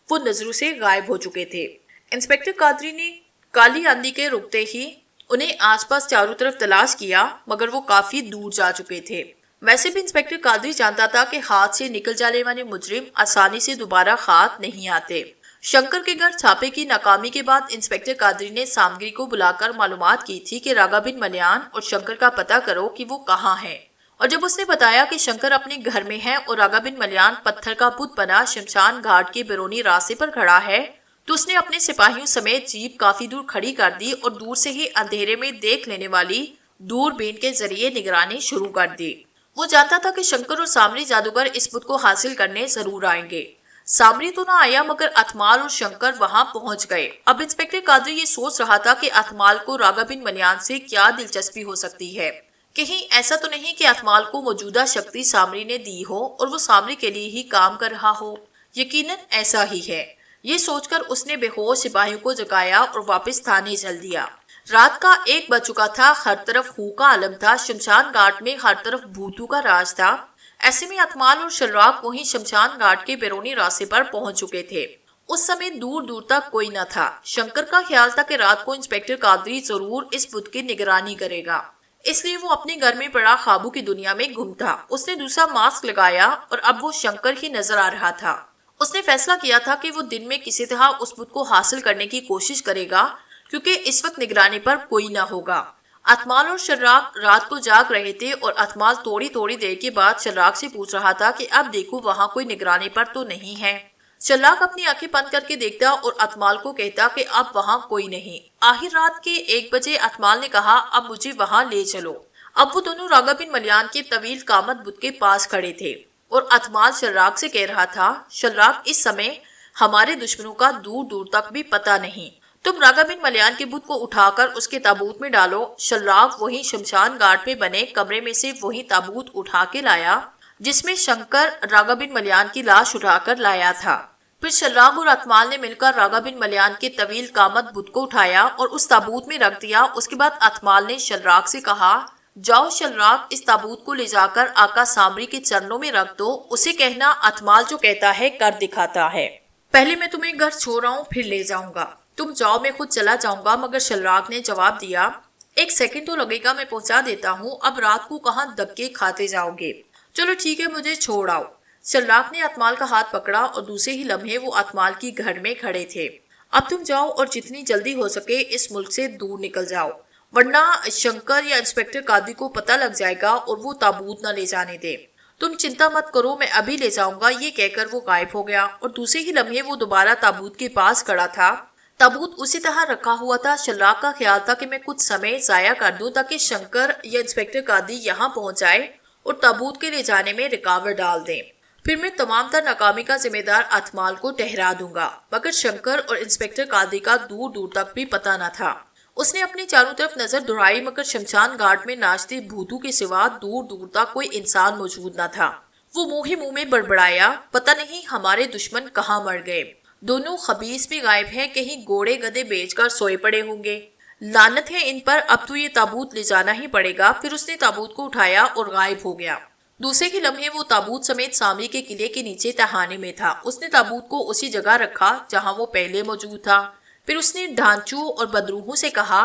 वो नजरों से गायब हो चुके थे। इंस्पेक्टर कादरी ने काली आंधी के रुकते ही उन्हें आसपास चारों तरफ तलाश किया, मगर वो काफी दूर जा चुके थे। वैसे भी इंस्पेक्टर कादरी जानता था कि हाथ से निकल जाने वाले मुजरिम आसानी से दोबारा हाथ नहीं आते। शंकर के घर छापे की नाकामी के बाद इंस्पेक्टर कादरी ने सामग्री को बुलाकर मालूमात की थी कि रागा बिन मलियान और शंकर का पता करो कि वो कहाँ हैं। और जब उसने बताया कि शंकर अपने घर में है और रागा बिन मलियान पत्थर का बुत बना शमशान घाट के बैरूनी रास्ते पर खड़ा है, तो उसने अपने सिपाहियों समेत जीप काफी दूर खड़ी कर दी और दूर से ही अंधेरे में देख लेने वाली दूरबीन के जरिए निगरानी शुरू कर दी। वो जानता था कि शंकर और सामरी जादूगर इस बुत को हासिल करने जरूर आएंगे। सामरी तो ना आया, मगर अतमाल और शंकर वहां पहुंच गए। अब इंस्पेक्टर कादरी ये सोच रहा था कि अतमाल को रागा बिन मलियान से क्या दिलचस्पी हो सकती है। कहीं ऐसा तो नहीं कि अतमाल को मौजूदा शक्ति सामरी ने दी हो और वो सामरी के लिए ही काम कर रहा हो। यकीनन ऐसा ही है। ये सोचकर उसने बेहोश सिपाहियों को जगाया और वापस थाने चल दिया। रात का 1 बज चुका था। हर तरफ हू का आलम था। शमशान घाट में हर तरफ भूतों का राज था। ऐसे में अतमाल और शर्राक वहीं शमशान घाट के बैरूनी रास्ते पर पहुंच चुके थे। उस समय दूर दूर तक कोई न था। शंकर का ख्याल था कि रात को इंस्पेक्टर कादरी जरूर इस बुत की निगरानी करेगा, इसलिए वो अपने घर में पड़ा ख्वाबों की दुनिया में घूमता। उसने दूसरा मास्क लगाया और अब वो शंकर ही नजर आ रहा था। उसने फैसला किया था कि वो दिन में किसी तरह उस बुत को हासिल करने की कोशिश करेगा, क्योंकि इस वक्त निगरानी पर कोई ना होगा। अतमाल और शर्राक रात को जाग रहे थे और अतमाल थोड़ी थोड़ी देर के बाद शर्राक से पूछ रहा था कि अब देखो वहां कोई निगरानी पर तो नहीं है। शर्राक अपनी आंखें बंद करके देखता और अतमाल को कहता कि अब वहां कोई नहीं। आखिर रात के 1 बजे अतमाल ने कहा, अब मुझे वहां ले चलो। अब वो दोनों रागा बिन मलियान के तवील कामत बुत के पास खड़े थे और अतमाल शर्राक से कह रहा था, शर्राक इस समय हमारे दुश्मनों का दूर दूर तक भी पता नहीं। तुम रागा बिन मलियान के बुत को उठाकर उसके ताबूत में डालो। शर्राक वही शमशान घाट में बने कमरे में से वही ताबूत उठा के लाया जिसमें शंकर रागा बिन मलियान की लाश उठाकर लाया था। फिर शर्राक और अतमाल ने मिलकर रागा बिन मलियान के तवील कामत बुत को उठाया और उस ताबूत में रख दिया। उसके बाद अतमाल ने शर्राक से कहा, जाओ शर्राक, इस ताबूत को ले जाकर आका सामरी के चरणों में रख दो। उसे कहना अतमाल जो कहता है कर दिखाता है। पहले मैं तुम्हें घर छोड़ रहा हूँ, फिर ले जाऊंगा। तुम जाओ, मैं खुद चला जाऊंगा। मगर शर्राक ने जवाब दिया, 1 सेकंड तो लगेगा, मैं पहुंचा देता हूँ। अब रात को कहाँ धक्के खाते जाओगे। चलो ठीक है, मुझे छोड़ आओ। शर्राक ने अतमाल का हाथ पकड़ा और दूसरे ही लम्हे वो अतमाल की घर में खड़े थे। अब तुम जाओ और जितनी जल्दी हो सके इस मुल्क से दूर निकल जाओ, वरना शंकर या इंस्पेक्टर कादरी को पता लग जाएगा और वो ताबूत न ले जाने दे। तुम चिंता मत करो, मैं अभी ले जाऊंगा। ये कहकर वो गायब हो गया और दूसरे ही लम्हे वो दोबारा ताबूत के पास खड़ा था। ताबूत उसी तरह रखा हुआ था। शर्राक का ख्याल था कि मैं कुछ समय जाया कर दूं ताकि शंकर या इंस्पेक्टर कादरी यहाँ पहुंच जाए और ताबूत के ले जाने में रुकावट डाल दें। फिर मैं तमाम तर नाकामी का जिम्मेदार अतमाल को ठहरा दूंगा। मगर शंकर और इंस्पेक्टर कादरी का दूर दूर तक भी पता न था। उसने अपनी चारों तरफ नजर दौड़ाई, मगर शमशान घाट में नाचते भूतों के सिवा दूर दूर तक कोई इंसान मौजूद न था। वो मुंह ही मुंह में बड़बड़ाया, पता नहीं हमारे दुश्मन कहाँ मर गए। दोनों खबीस भी गायब हैं, कहीं घोड़े गधे बेचकर सोए पड़े होंगे। लानत है इन पर, अब तो ये ताबूत ले जाना ही पड़ेगा। फिर उसने ताबूत को उठाया और गायब हो गया। दूसरे ही लम्हे वो ताबूत समेत सामरी के किले के नीचे तहाने में था। उसने ताबूत को उसी जगह रखा जहां वो पहले मौजूद था। फिर उसने ढांचू और बदरूहों से कहा,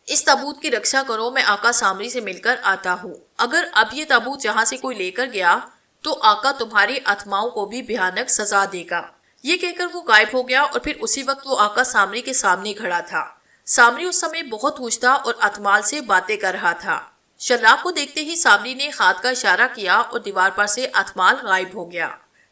इस ताबूत की रक्षा करो, मैं आका सामरी से मिलकर आता हूँ। अगर अब ये ताबूत यहाँ से कोई लेकर गया तो आका तुम्हारी आत्माओं को भी भयानक सजा देगा। ये कहकर वो गायब हो गया और फिर उसी वक्त वो आका सामरी के सामने खड़ा था। सामरी उस समय बहुत खुश था और अतमाल से बातें कर रहा था। शर्राक को देखते ही सामरी ने हाथ का इशारा किया और दीवार पर से अतमाल गायब हो गया।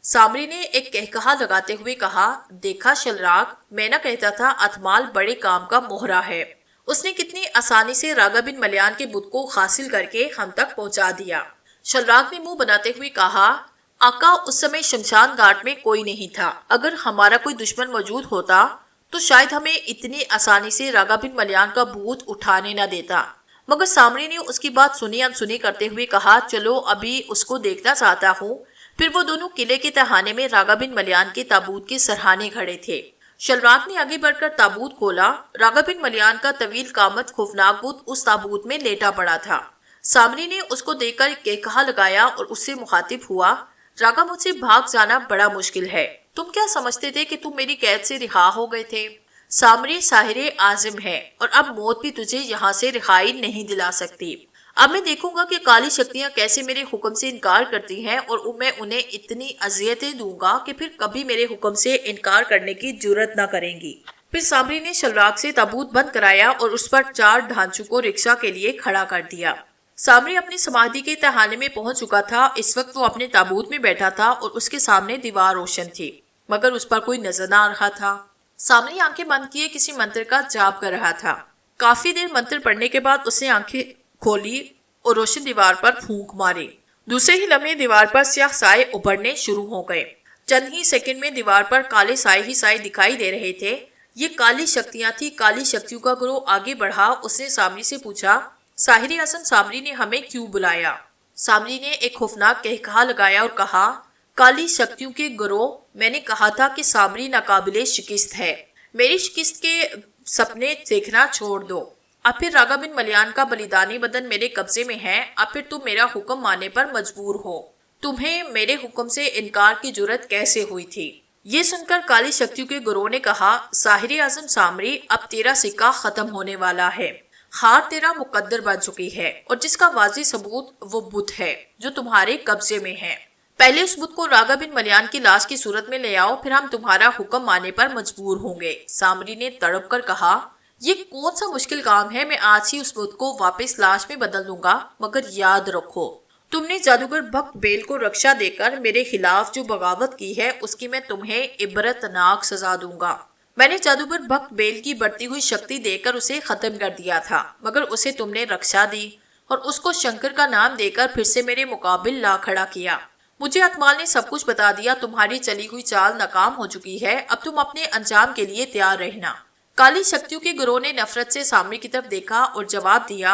सामरी ने एक कहकहा लगाते हुए कहा, देखा शलराग, मैं ना कहता था अथमाल बड़े काम का मोहरा है। उसने कितनी आसानी से रागा बिन मलयान के बुत को हासिल करके हम तक पहुंचा दिया। शलराग ने मुंह बनाते हुए कहा, आका, उस समय शमशान घाट में कोई नहीं था। अगर हमारा कोई दुश्मन मौजूद होता तो शायद हमें इतनी आसानी से रागा बिन मलयान का भूत उठाने न देता। मगर सामरी ने उसकी बात सुनी अनसुनी करते हुए कहा, चलो अभी उसको देखना चाहता हूँ। फिर वो दोनों किले के तहाने में रागा बिन मलयान के ताबूत के सरहाने खड़े थे। शलराग ने आगे बढ़कर ताबूत खोला। रागा बिन मलयान का तवील कामत खौफनाक भूत उस ताबूत में लेटा पड़ा था। सामरी ने उसको देखकर कहकहा लगाया और उससे मुखातिब हुआ, रागा, मुझसे भाग जाना बड़ा मुश्किल है। तुम क्या समझते थे कि तुम मेरी कैद से रिहा हो गए थे? सामरी साहिरे आजिम है और अब मौत भी तुझे यहाँ से रिहाई नहीं दिला सकती। अब मैं देखूंगा कि काली शक्तियाँ कैसे मेरे हुक्म से इनकार करती हैं और मैं उन्हें इतनी अजियतें दूंगा कि फिर कभी मेरे हुक्म से इनकार करने की जुर्रत न करेंगी। फिर सामरी ने शलराग से ताबूत बंद कराया और उस पर 4 ढांचों को रिक्शा के लिए खड़ा कर दिया। सामरी अपनी समाधि के तहाने में पहुंच चुका था। इस वक्त वो अपने ताबूत में बैठा था और उसके सामने दीवार रोशन थी, मगर उस पर कोई नजर न आ रहा था। सामरी आंखें बंद किए किसी मंत्र का जाप कर रहा था। काफी देर मंत्र पढ़ने के बाद उसने आंखें खोली और रोशन दीवार पर फूंक मारी। दूसरे ही लम्हे दीवार पर स्याह साए उभरने शुरू हो गए। चंद ही सेकंड में दीवार पर काले साए ही साए दिखाई दे रहे थे। ये काली शक्तियां थी। काली शक्तियों का ग्रोह आगे बढ़ा। उसने सामरी से पूछा, साहिर आजम सामरी ने हमें क्यों बुलाया? सामरी ने एक खौफनाक कहकहा लगाया और कहा, काली शक्तियों के ग्रोह, मैंने कहा था कि सामरी नाकाबिले शिकस्त है। मेरी शिकस्त के सपने देखना छोड़ दो। अब फिर रागा बिन मलयान का बलिदानी बदन मेरे कब्जे में है। अब फिर तुम मेरा हुक्म मानने पर मजबूर हो। तुम्हें मेरे हुक्म से इनकार की जुर्रत कैसे हुई थी? ये सुनकर काली शक्तियों के गुरों ने कहा, साहिर आजम सामरी, अब तेरा सिक्का खत्म होने वाला है। हार तेरा मुकद्दर बन चुकी है और जिसका वाज़ी सबूत वो बुत है जो तुम्हारे कब्जे में है। पहले उस बुत को रागा बिन मलयान की लाश की सूरत में ले आओ, फिर हम तुम्हारा हुक्म मानने पर मजबूर होंगे। सामरी ने तड़प कर कहा, ये कौन सा मुश्किल काम है? मैं आज ही उस बुत को वापस लाश में बदल दूंगा। मगर याद रखो, तुमने जादूगर भक्त बेल को रक्षा देकर मेरे खिलाफ जो बगावत की है उसकी मैं तुम्हें इबरतनाक सजा दूंगा। मैंने जादूगर भक्त बेल की बढ़ती हुई शक्ति देकर उसे खत्म कर दिया था, मगर उसे तुमने रक्षा दी और उसको शंकर का नाम देकर फिर से मेरे मुकाबिल ला खड़ा किया। मुझे अतमाल ने सब कुछ बता दिया। तुम्हारी चली हुई चाल नाकाम हो चुकी है। अब तुम अपने अंजाम के लिए तैयार रहना। काली शक्तियों के गुरों ने नफरत से सामरी की तरफ देखा और जवाब दिया,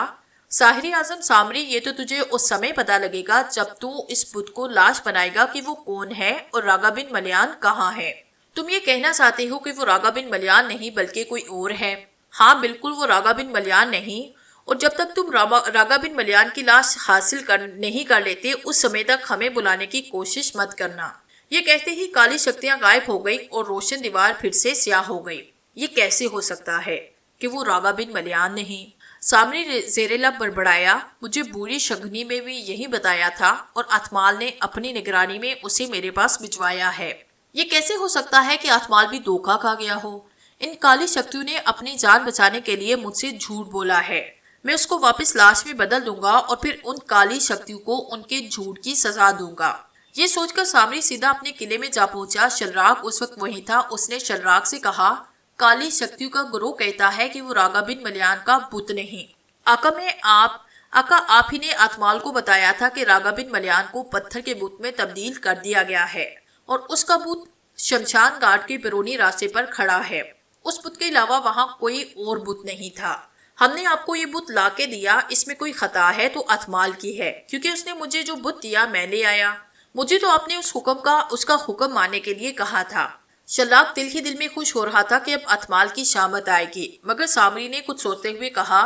साहिर आजम सामरी, ये तो तुझे उस समय पता लगेगा जब तू इस बुत को लाश बनाएगा कि वो कौन है और रागा बिन मलयान कहाँ है। तुम ये कहना चाहते हो कि वो रागा बिन मलयान नहीं बल्कि कोई और है? हाँ बिल्कुल, वो रागा बिन मलयान नहीं। और जब तक तुम रागा बिन मलयान की लाश हासिल नहीं कर लेते उस समय तक हमें बुलाने की कोशिश मत करना। ये कहते ही काली शक्तियां गायब हो गई और रोशन दीवार फिर से स्याह हो गई। ये कैसे हो सकता है कि वो रागा बिन मलयान नहीं? सामने जेरे लब बड़बड़ाया, मुझे बूढ़ी शगनी में भी यही बताया था और अतमाल ने अपनी निगरानी में उसे मेरे पास भिजवाया है। ये कैसे हो सकता है कि अतमाल भी धोखा खा गया हो? इन काली शक्तियों ने अपनी जान बचाने के लिए मुझसे झूठ बोला है। मैं उसको वापस लाश में बदल दूंगा और फिर उन काली शक्तियों को उनके झूठ की सजा दूंगा। ये सोचकर सामरी सीधा अपने किले में जा पहुंचा। शलराग उस वक्त वहीं था। उसने शलराग से कहा, काली शक्तियों का गुरु कहता है कि वो रागा बिन मलयान का बुत नहीं। आका, आप ही ने अतमाल को बताया था कि रागा बिन मलयान को पत्थर के बुत में तब्दील कर दिया गया है और उसका बुत शमशान घाट के बैरूनी रास्ते पर खड़ा है। उस बुत के अलावा वहां कोई और बुत नहीं था। हमने आपको ये बुत ला के दिया। इसमें कोई खता है तो अतमाल की है, क्योंकि उसने मुझे जो बुत दिया मैं ले आया। मुझे तो आपने उसका हुक्म मानने के लिए कहा था। शलराग दिल ही दिल में खुश हो रहा था कि अब अतमाल की शामत आएगी। मगर सामरी ने कुछ सोचते हुए कहा,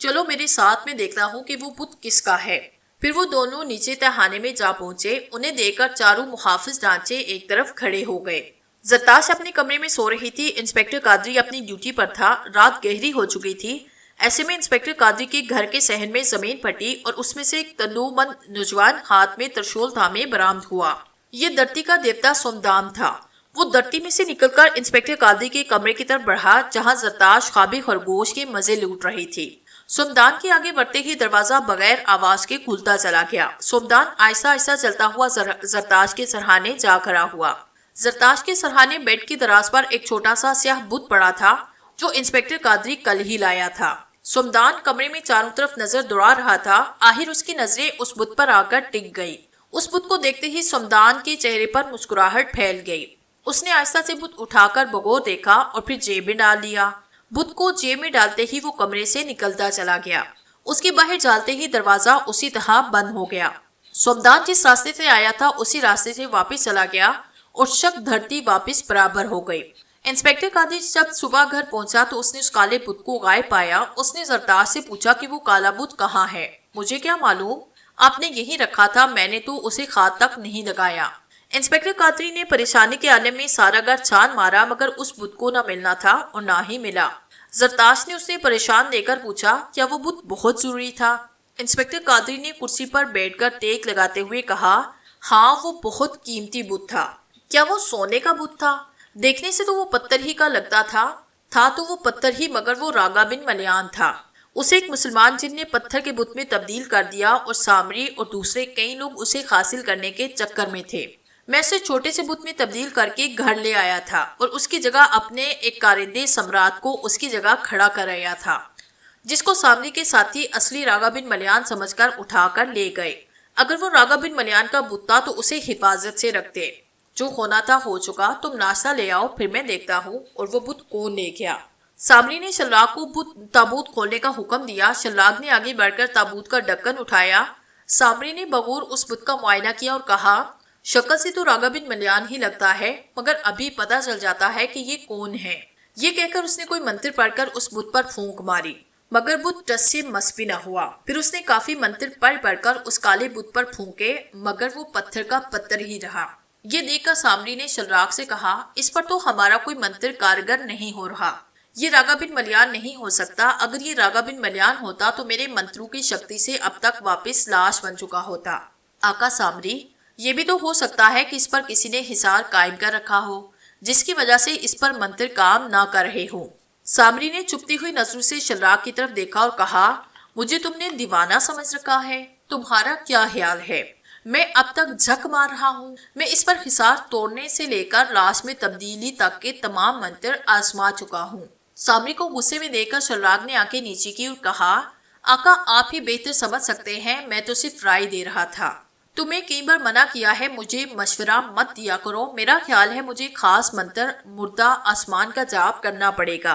चलो मेरे साथ में देखता हूँ कि वो बुत किसका है। फिर वो दोनों नीचे तहाने में जा पहुंचे। उन्हें देखकर चारों मुहाफिज ढांचे एक तरफ खड़े हो गए। जरताश अपने कमरे में सो रही थी। इंस्पेक्टर कादरी अपनी ड्यूटी पर था। रात गहरी हो चुकी थी। ऐसे में इंस्पेक्टर कादरी के घर के सहन में जमीन फटी और उसमें से एक तंदूमंद नौजवान हाथ में त्रिशूल थामे बरामद हुआ। ये धरती का देवता सोमदाम था। वो धरती में से निकलकर इंस्पेक्टर कादरी के कमरे की तरफ बढ़ा, जहां जरताश ख्वाबे खरगोश के मजे लूट रही थी। सोमदान के आगे बढ़ते ही दरवाजा बगैर आवाज के खुलता चला गया। सोमदान आहिस्ता आहिस्ता चलता हुआ जरताज के सरहाने जा खड़ा हुआ। जरताज के सरहाने बेड की दराज पर एक छोटा सा स्याह बुत पड़ा था जो इंस्पेक्टर कादरी कल ही लाया था। सोमदान कमरे में चारों तरफ नजर दौड़ा रहा था। आखिर उसकी नजरें उस बुत पर आकर टिक गई। उस बुत को देखते ही सोमदान के चेहरे पर मुस्कुराहट फैल गई। उसने आहिस्ता से बुत उठाकर बगौर देखा और फिर जेब में डाल लिया। बुत को जेब में डालते ही वो कमरे से निकलता चला गया। उसके बाहर डालते ही दरवाजा उसी तरह बंद हो गया। सोमदान जिस रास्ते से आया था उसी रास्ते से वापस चला गया और शक धरती वापस बराबर हो गई। इंस्पेक्टर कादिर जब सुबह घर पहुंचा तो उसने उस काले बुत को गायब पाया। उसने जरताज से पूछा कि वो काला बुत कहाँ है। मुझे क्या मालूम, आपने यही रखा था, मैंने तो उसे खाद तक नहीं लगाया। इंस्पेक्टर कादरी ने परेशानी के आलम में सारा घर छान मारा मगर उस बुत को न मिलना था और ना ही मिला। जरताज ने उसे परेशान देकर पूछा, क्या वो बुत बहुत जरूरी था? इंस्पेक्टर कादरी ने कुर्सी पर बैठकर टेक लगाते हुए कहा, हाँ वो बहुत कीमती बुत था। क्या वो सोने का बुत था? देखने से तो वो पत्थर ही का लगता था तो वो पत्थर ही, मगर वो रागा बिन मलियान था। उसे एक मुसलमान जिन ने पत्थर के बुत में तब्दील कर दिया और सामरी और दूसरे कई लोग उसे हासिल करने के चक्कर में थे। मैं उसे छोटे से बुत में तब्दील करके घर ले आया था और उसकी जगह अपने एक कारिंदे सम्राट को उसकी जगह खड़ा कर आया था, जिसको सामरी के साथी असली रागा बिन मलियान समझकर उठाकर ले गए। अगर वो रागा बिन मलियान का बुत था तो उसे हिफाजत से रखते। जो होना था हो चुका, तुम नाश्ता ले आओ, फिर मैं देखता हूँ। और वो बुत कौन ले गया? सामरी ने शल्लाग को ताबूत खोलने का हुक्म दिया। शल्लाग ने आगे बढ़कर ताबूत का ढक्कन उठाया। सामरी ने बगौर उस बुत का मुआयना किया और कहा, शक्ल से तो रागा बिन मलियान ही लगता है, मगर अभी पता चल जाता है कि ये कौन है। ये कहकर उसने कोई मंत्र पढ़कर उस बुत पर फूंक मारी, मगर बुत टस से मस भी न हुआ। फिर उसने काफी मंत्र पढ़कर उस काले बुत पर फूंके, मगर वो पत्थर का पत्थर ही रहा। ये देखकर सामरी ने शल्लाग से कहा, इस पर तो हमारा कोई मंत्र कारगर नहीं हो रहा। ये रागा बिन मलियान नहीं हो सकता। अगर ये रागा बिन मलियान होता तो मेरे मंत्रों की शक्ति से अब तक वापस लाश बन चुका होता। आका सामरी, ये भी तो हो सकता है कि इस पर किसी ने हिसार कायम कर रखा हो, जिसकी वजह से इस पर मंत्र काम ना कर रहे हो। सामरी ने चुपती हुई नजरों से शल्लाग की तरफ देखा और कहा, मुझे तुमने दीवाना समझ रखा है। तुम्हारा क्या ख्याल है? मैं अब तक झक मार रहा हूँ। मैं इस पर हिसार तोड़ने से लेकर लाश में तब्दीली तक के तमाम मंत्र आजमा चुका हूँ। सामरी को गुस्से में देखकर शल्लाग ने आंखें नीचे की और कहा, आका आप ही बेहतर समझ सकते हैं, मैं तो सिर्फ राय दे रहा था। तुम्हें कई बार मना किया है, मुझे मशवरा मत दिया करो। मेरा ख्याल है मुझे खास मंत्र मुर्दा आसमान का जाप करना पड़ेगा।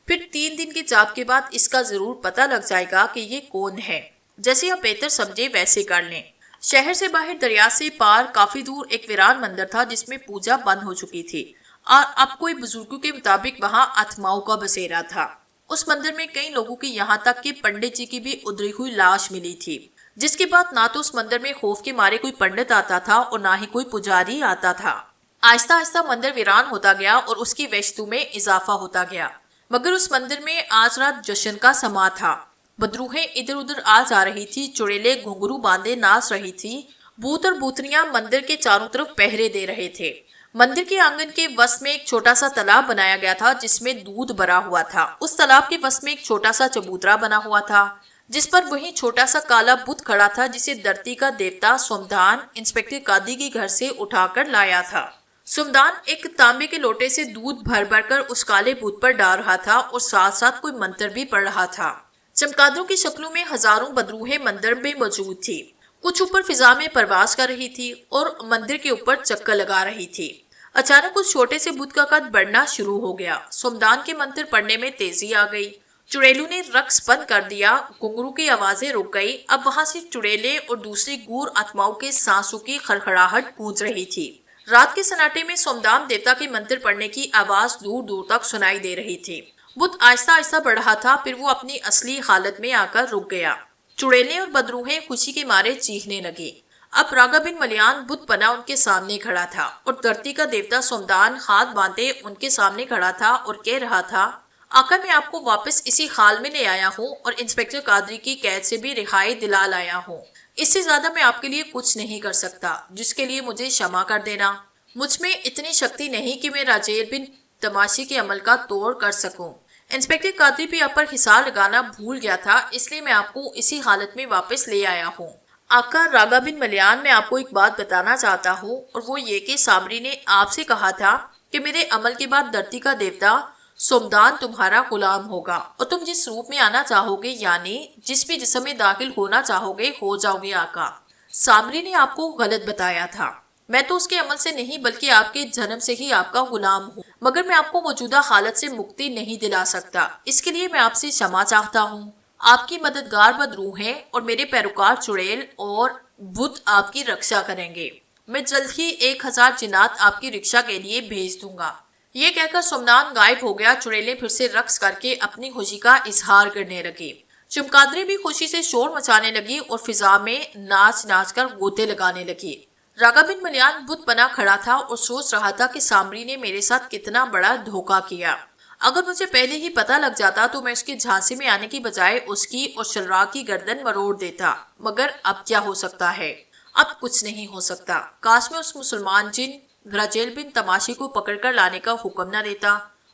फिर 3 दिन के जाप के बाद इसका जरूर पता लग जाएगा कि ये कौन है। जैसे आप बेहतर समझे वैसे कर लें। शहर से बाहर दरिया से पार काफी दूर एक वीरान मंदिर था जिसमें पूजा बंद हो चुकी थी और अब कोई बुजुर्गों के मुताबिक वहां आत्माओं का बसेरा था। उस मंदिर में कई लोगों की, यहाँ तक कि पंडित जी की भी उधरी हुई लाश मिली थी, जिसके बाद ना तो उस मंदिर में खौफ के मारे कोई पंडित आता था और ना ही कोई पुजारी आता था। आहिस्ता आहिस्ता मंदिर वीरान होता गया और उसकी वस्तु में इजाफा होता गया। मगर उस मंदिर में आज रात जश्न का समा था। बदरूहें इधर उधर आ जा रही थी, चुड़ैलें घुंघरू बांधे नाच रही थी। भूत और भूतनियां मंदिर के चारों तरफ पहरे दे रहे थे। मंदिर के आंगन के वस में एक छोटा सा तालाब बनाया गया था जिसमें दूध भरा हुआ था। उस तालाब के वस में एक छोटा सा चबूतरा बना हुआ था जिस पर वही छोटा सा काला बुत खड़ा था जिसे धरती का देवता सोमदान इंस्पेक्टर कादी के घर से उठाकर लाया था। सोमदान एक तांबे के लोटे से दूध भर भर कर उस काले बुत पर डाल रहा था और साथ साथ कोई मंत्र भी पढ़ रहा था। चमगादड़ों की शक्लों में हजारों बदरूहें मंदिर में मौजूद थी। कुछ ऊपर फिजा में परवास कर रही थी और मंदिर के ऊपर चक्कर लगा रही थी। अचानक उस छोटे से बुत का कद बढ़ना शुरू हो गया। सोमदान के मंत्र पढ़ने में तेजी आ गई। चुड़ैलों ने रक्स बंद कर दिया। घुंघरू की आवाजें रुक गई। अब वहां से चुड़ैले और दूसरी गूर आत्माओं के सांसों की खड़खड़ाहट गूंज रही थी। रात के सन्नाटे में सोमदान देवता के मंत्र पढ़ने की आवाज दूर दूर तक सुनाई दे रही थी। बुत आहिस्ता आहिस्ता बढ़ रहा था, फिर वो अपनी असली हालत में आकर रुक गया। चुड़ैलें और बदरूहें खुशी के मारे चीखने लगी। अब रागा बिन मलियान बुत बना उनके सामने खड़ा था और धरती का देवता सोमदान हाथ बांधे उनके सामने खड़ा था और कह रहा था, आका मैं आपको वापस इसी हाल में ले आया हूँ और इंस्पेक्टर कादरी की कैद से भी रिहाई दिला लाया हूँ। इससे ज्यादा मैं आपके लिए कुछ नहीं कर सकता, जिसके लिए मुझे क्षमा कर देना। मुझ में इतनी शक्ति नहीं कि मैं राजेल बिन तमाशी के अमल का तोड़ कर सकूं। इंस्पेक्टर कादरी भी आप पर हिसाब लगाना भूल गया था, इसलिए मैं आपको इसी हालत में वापस ले आया हूँ। आका रागा बिन मलियान, मैं आपको एक बात बताना चाहता हूँ, और वो ये कि सामरी ने आपसे कहा था कि मेरे अमल के बाद धरती का देवता सोमदान तुम्हारा गुलाम होगा और तुम जिस रूप में आना चाहोगे, यानी जिस भी जिस्म में दाखिल होना चाहोगे, हो जाओगे। आका सामरी ने आपको गलत बताया था। मैं तो उसके अमल से नहीं बल्कि आपके जन्म से ही आपका गुलाम हूँ, मगर मैं आपको मौजूदा हालत से मुक्ति नहीं दिला सकता। इसके लिए मैं आपसे क्षमा चाहता हूँ। आपकी मददगार बदरूह हैं और मेरे पैरोकार चुड़ैल और बुत आपकी रक्षा करेंगे। मैं जल्द ही 1000 जिन्नात आपकी रक्षा के लिए भेज दूंगा। ये कहकर सोमनाथ गायब हो गया। चुड़ैलें फिर से रक्स करके अपनी खुशी का इजहार करने लगी। चमगादड़ें भी खुशी से शोर मचाने लगी और फिजा में नाच नाच कर गोते लगाने लगी। रागा बिन मलियान बुत बना खड़ा था और सोच रहा था कि सामरी ने मेरे साथ कितना बड़ा धोखा किया। अगर मुझे पहले ही पता लग जाता तो मैं उसके झांसे में आने की बजाय उसकी और शलराग की गर्दन मरोड़ देता। मगर अब क्या हो सकता है? अब कुछ नहीं हो सकता। काश मैं उस मुसलमान जिन ग्राजेल बिन तमाशी को पकड़कर लाने का हुक्म न देता,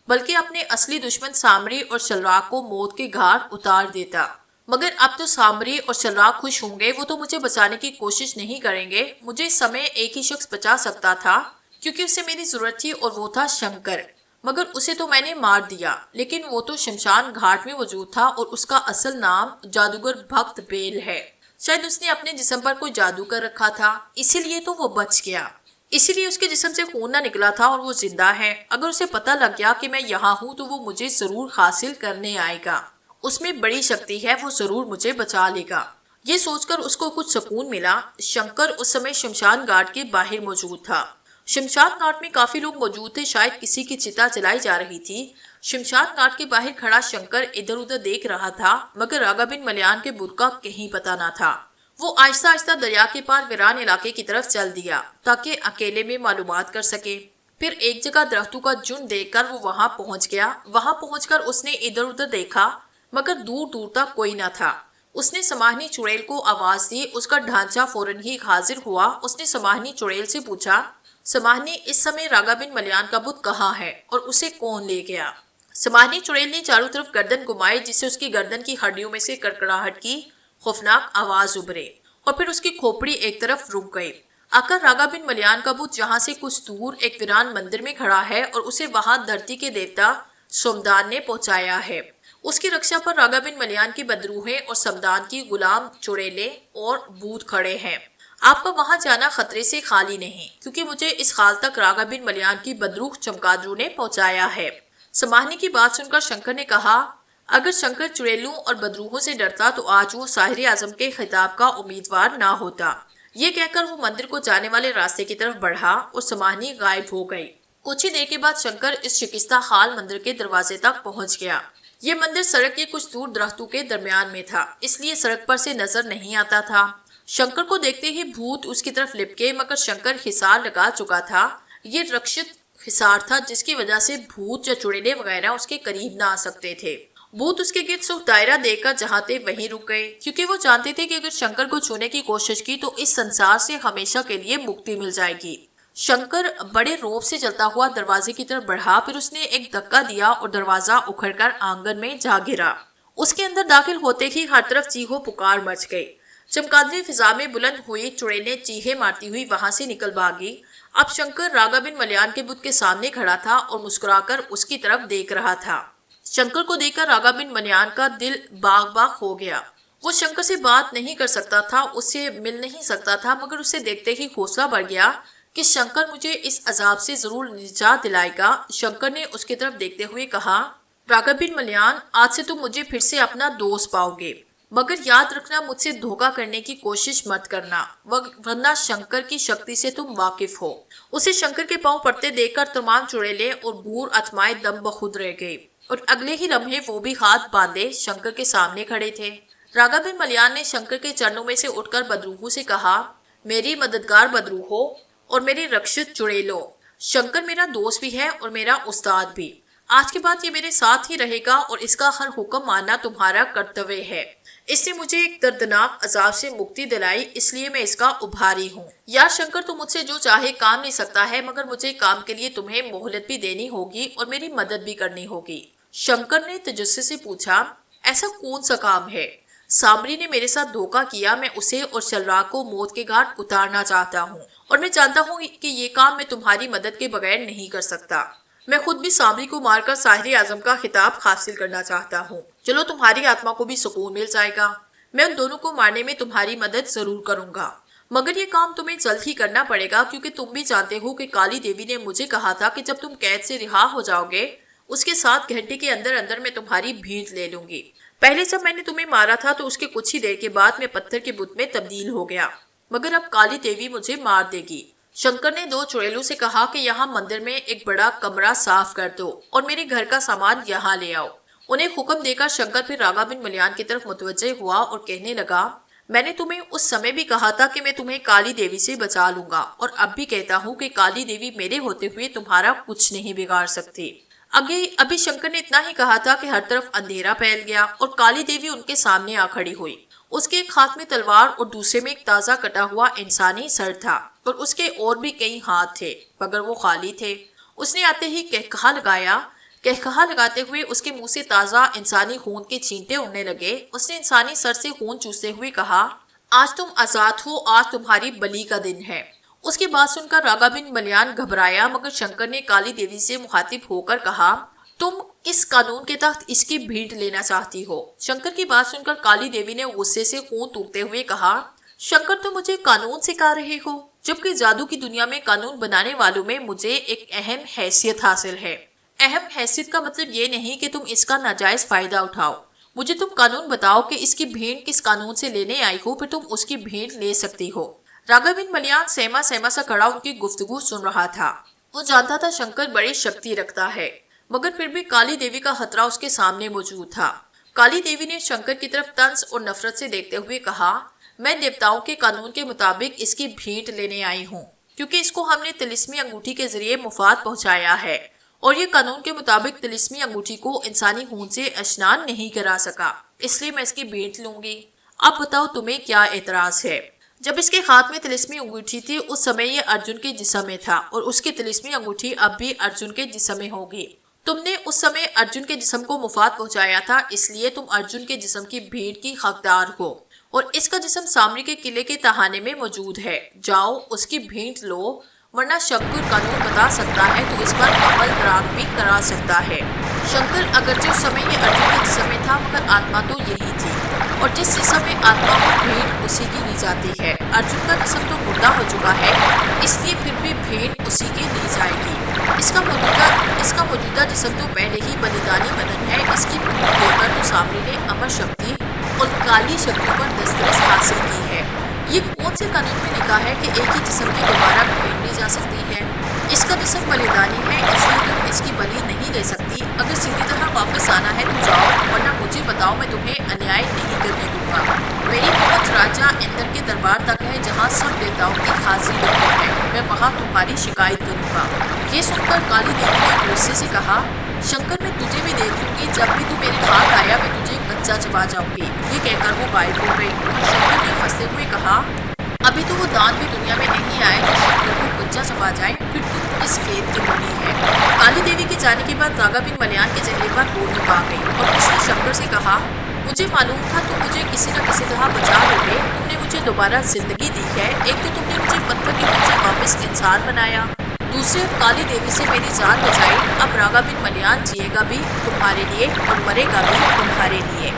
बल्कि अपने असली दुश्मन सामरी और शलराग को मौत के घाट उतार देता। मगर अब तो सामरी और शलराग खुश होंगे, वो तो मुझे बचाने की कोशिश नहीं करेंगे। मुझे इस समय एक ही शख्स बचा सकता था, क्योंकि उसे मेरी जरूरत थी, और वो था शंकर। मगर उसे तो मैंने मार दिया, लेकिन वो तो शमशान घाट में मौजूद था और उसका असल नाम जादूगर भक्त बेल है। शायद उसने अपने जिस्म पर कोई जादू कर रखा था, इसीलिए तो वो बच गया। इसीलिए उसके जिस्म से खून ना निकला था और वो जिंदा है। अगर उसे पता लग गया कि मैं यहाँ हूँ तो वो मुझे जरूर हासिल करने आएगा। उसमें बड़ी शक्ति है, वो जरूर मुझे बचा लेगा। ये सोचकर उसको कुछ सुकून मिला। शंकर उस समय शमशान घाट के बाहर मौजूद था। शमशान घाट में काफी लोग मौजूद थे, शायद किसी की चिता जलाई जा रही थी। शमशान घाट के बाहर खड़ा शंकर इधर उधर देख रहा था, मगर रागा बिन मलियान के बुत का कहीं पता न था। वो आहिस्ता आहिस्ता दरिया के पार वीरान इलाके की तरफ चल दिया ताकि अकेले में मालूमात कर सके। फिर एक जगह दरख्तों का झुंड देखकर वो वहां पहुंच गया। वहां पहुंचकर उसने इधर उधर देखा, मगर दूर दूर तक कोई न था। उसने समाहनी चुड़ैल को आवाज दी। उसका ढांचा फौरन ही हाजिर हुआ। उसने समाहनी चुड़ैल से पूछा, समाहनी, इस समय रागा बिन मलियान का बुत कहाँ है और उसे कौन ले गया? समाहनी चुड़ैल ने चारों तरफ गर्दन घुमाई, जिससे उसकी गर्दन की हड्डियों में से कड़कड़ाहट की खौफनाक आवाज उभरे और फिर उसकी खोपड़ी एक तरफ रुक गई। आकर रागा बिन मलियान का बुत जहां से कुछ दूर एक वीरान मंदिर में खड़ा है और उसे वहां धरती के देवता सोमदान ने पहुंचाया है। उसकी रक्षा पर रागा बिन मलियान की बदरूहें और समदान की गुलाम चुड़ैले और बूत खड़े हैं। आपका वहां जाना खतरे से खाली नहीं, क्योंकि मुझे इस हाल तक रागा बिन मलियान की बदरूह चमगादड़ों ने पहुंचाया है। समाहनी की बात सुनकर शंकर ने कहा, अगर शंकर चुड़ैलों और बदरूहों से डरता तो आज वो साहिर आजम के खिताब का उम्मीदवार ना होता। ये कहकर वो मंदिर को जाने वाले रास्ते की तरफ बढ़ा और समाहनी गायब हो गई। कुछ ही देर के बाद शंकर इस शिकस्ता हाल मंदिर के दरवाजे तक पहुंच गया। ये मंदिर सड़क के कुछ दूर दरख्तों के दरमियान में था, इसलिए सड़क पर से नजर नहीं आता था। शंकर को देखते ही भूत उसकी तरफ लिपके, मगर शंकर हिसार लगा चुका था। ये रक्षित हिसार था, जिसकी वजह से भूत या चुड़ैलें वगैरह उसके करीब ना आ सकते थे। भूत उसके गिर्द सुख दायरा देकर जहां थे वहीं रुक गए, क्योंकि वो जानते थे कि अगर शंकर को छूने की कोशिश की तो इस संसार से हमेशा के लिए मुक्ति मिल जाएगी। शंकर बड़े रौब से चलता हुआ दरवाजे की तरफ बढ़ा। फिर उसने एक धक्का दिया और दरवाजा उखड़कर आंगन में जा गिरा। उसके अंदर दाखिल होते ही हर तरफ चीखो पुकार मच गई। चमगादड़ी फिजा में बुलंद हुई, चुड़ैलें चीहे मारती हुई वहां से निकल भागी। अब शंकर रागा बिन मलियान के बुत के सामने खड़ा था और मुस्कुराकर उसकी तरफ देख रहा था। शंकर को देखकर रागा बिन मलियान का दिल बाग बाग हो गया। वो शंकर से बात नहीं कर सकता था, उससे मिल नहीं सकता था, मगर उसे देखते ही हौसला बढ़ गया कि शंकर मुझे इस अजाब से जरूर निजात दिलाएगा। शंकर ने उसकी तरफ देखते हुए कहा, रागा बिन मलियान, आज से तुम मुझे फिर से अपना दोस्त पाओगे, मगर याद रखना मुझसे धोखा करने की कोशिश मत करना, वरना शंकर की शक्ति से तुम वाकिफ हो। उसे शंकर के पांव पड़ते देखकर तमाम चुड़ैलें और बूढ़ आत्माएं दम बखुद रह गई और अगले ही लम्हे वो भी हाथ बांधे शंकर के सामने खड़े थे। रागा बिन मलियान ने शंकर के चरणों में से उठकर बदरूहों से कहा, मेरी मददगार बदरूहो और मेरे रक्षित चुड़ैलों, शंकर मेरा दोस्त भी है और मेरा उस्ताद भी। आज के बाद ये मेरे साथ ही रहेगा और इसका हर हुक्म मानना तुम्हारा कर्तव्य है। इसने मुझे एक दर्दनाक अजाब से मुक्ति दिलाई, इसलिए मैं इसका उभारी हूँ। यार शंकर, तुम मुझसे जो चाहे काम ले सकता है, मगर मुझे काम के लिए तुम्हें मोहलत भी देनी होगी और मेरी मदद भी करनी होगी। शंकर ने तजस्सुस से पूछा, ऐसा कौन सा काम है? सामरी ने मेरे साथ धोखा किया, मैं उसे और शलराग को मौत के घाट उतारना चाहता हूँ और मैं जानता हूँ कि ये काम मैं तुम्हारी मदद के बगैर नहीं कर सकता। मैं खुद भी सामरी को मारकर साहिर आजम का खिताब हासिल करना चाहता हूँ। चलो, तुम्हारी आत्मा को भी सुकून मिल जाएगा। मैं उन दोनों को मारने में तुम्हारी मदद जरूर करूंगा, मगर ये काम तुम्हें जल्द ही करना पड़ेगा, क्योंकि तुम भी जानते हो कि काली देवी ने मुझे कहा था कि जब तुम कैद से रिहा हो जाओगे उसके 7 घंटे के अंदर अंदर मैं तुम्हारी भीड़ ले लूंगी। पहले जब मैंने तुम्हें मारा था तो उसके कुछ ही देर के बाद मैं पत्थर के बुत में तब्दील हो गया, मगर अब काली देवी मुझे मार देगी। शंकर ने 2 चुड़ैलों से कहा कि यहाँ मंदिर में एक बड़ा कमरा साफ कर दो और मेरे घर का सामान यहाँ ले आओ। उन्हें हुक्म देकर शंकर फिर रागा बिन मलियान की तरफ मुतवज्जे हुआ और कहने लगा, मैंने तुम्हें उस समय भी कहा था कि मैं तुम्हें काली देवी से बचा लूंगा और अब भी कहता हूँ कि काली देवी मेरे होते हुए तुम्हारा कुछ नहीं बिगाड़ सकती। अभी शंकर ने इतना ही कहा था कि हर तरफ अंधेरा फैल गया और काली देवी उनके सामने आ खड़ी हुई। उसके एक हाथ में तलवार और दूसरे में एक ताजा कटा हुआ इंसानी सर था और उसके और भी कई हाथ थे, मगर वो खाली थे। उसने आते ही कहकहा लगाते हुए उसके मुंह से ताजा इंसानी खून के छींटे उड़ने लगे। उसने इंसानी सर से खून चूसते हुए कहा, आज तुम आजाद हो, आज तुम्हारी बलि का दिन है। उसकी बात सुनकर रागा बिन मलियान घबराया, मगर शंकर ने काली देवी से मुखातिब होकर कहा, तुम किस कानून के तहत इसकी भीड़ लेना चाहती हो? शंकर की बात सुनकर काली देवी ने गुस्से से खून थूकते हुए कहा, शंकर तुम मुझे कानून सिखा रहे हो, जबकि जादू की दुनिया में कानून बनाने वालों में मुझे एक अहम हैसियत हासिल है। अहम हैसियत का मतलब ये नहीं कि तुम इसका नाजायज फायदा उठाओ। मुझे तुम कानून बताओ कि इसकी भीड़ किस कानून से लेने आई हो, फिर तुम उसकी भीड़ ले सकती हो। रागा बिन मलियान सहमा सा खड़ा उनकी गुफ्तगू सुन रहा था। वो जानता था शंकर बड़ी शक्ति रखता है, मगर फिर भी काली देवी का खतरा उसके सामने मौजूद था। काली देवी ने शंकर की तरफ तंज और नफरत से देखते हुए कहा, मैं देवताओं के कानून के मुताबिक इसकी भीड़ लेने आई हूँ, क्योंकि इसको हमने तिलिस्मी अंगूठी के जरिए मुफाद पहुंचाया है और ये कानून के मुताबिक तिलिस्मी अंगूठी को इंसानी खून से स्नान नहीं करा सका, इसलिए मैं इसकी भीड़ लूंगी। अब बताओ तुम्हें क्या एतराज है? जब इसके हाथ में तिलिस्मी अंगूठी थी उस समय ये अर्जुन के जिस्म में था और उसकी तिलिस्मी अंगूठी अब भी अर्जुन के जिस्म में होगी। तुमने उस समय अर्जुन के जिस्म को मुफाद पहुंचाया था, इसलिए तुम अर्जुन के जिस्म की भीड़ की हकदार हो और इसका जिस्म सामरी के किले के तहाने में मौजूद है। जाओ उसकी भीड़ लो, वरना शंकर कानून बता सकता है तो इस पर अमल दराम भी करा सकता है। शंकर अगरचे उस समय ये अर्जुन के जिस्म में था, मगर आत्मा तो यही थी और जिस जिस्म में आत्मा को भीड़ उसी की ली जाती है। अर्जुन का जिस्म तो मुर्दा हो चुका है, इसलिए फिर भी भीड़ उसी की ली जाएगी। इसका मौजूदा जिस्म तो पहले ही बलिदानी बदन है। इसकी भीड़ देकर तो सामरी ने अमर शक्ति और काली शक्ति पर दस्तरस हासिल की है। ये कौन से कानून में लिखा है कि एक ही जिस्म की दोबारा भीड़ ली जा सकती है? इसका जिस्म बलिदानी है, इसलिए तुम इसकी बलि नहीं ले सकती। अगर सीधी तरह वापस आना है तो जाओ, वरना मुझे बताओ, मैं तुम्हें अन्याय नहीं करने दूंगा। मेरी पहुंच राजा इंद्र के दरबार तक है, जहाँ सब देवताओं की हाजिरी होती है। मैं वहाँ तुम्हारी शिकायत करूंगा। ये सुनकर काली देवी ने गुस्से से कहा, शंकर मैं तुझे भी देख लूंगी, जब भी तू मेरे हाथ आया मैं तुझे कच्चा चबा जाऊंगी। ये कहकर वो गायब हो गई। शंकर ने हंसते हुए कहा, अभी तो वो दान भी दुनिया में नहीं आए तो शंकर को कच्चा चबा जाए, फिर तुम इस खेत की बनी है। काली देवी के जाने के बाद रागा बिन मलियान के चेहरे पर रोशनी आ गई और उसने शंकर से कहा, मुझे मालूम था तुम मुझे किसी न किसी तरह बचा लोगे। तुमने मुझे दोबारा जिंदगी दी है। एक तो तुमने मुझे पत्थर के मुझसे वापस इंसान बनाया, दूसरे काली देवी से मेरी जान बचाई। अब रागा बिन मलियान जिएगा भी तुम्हारे लिए और मरेगा भी तुम्हारे लिए।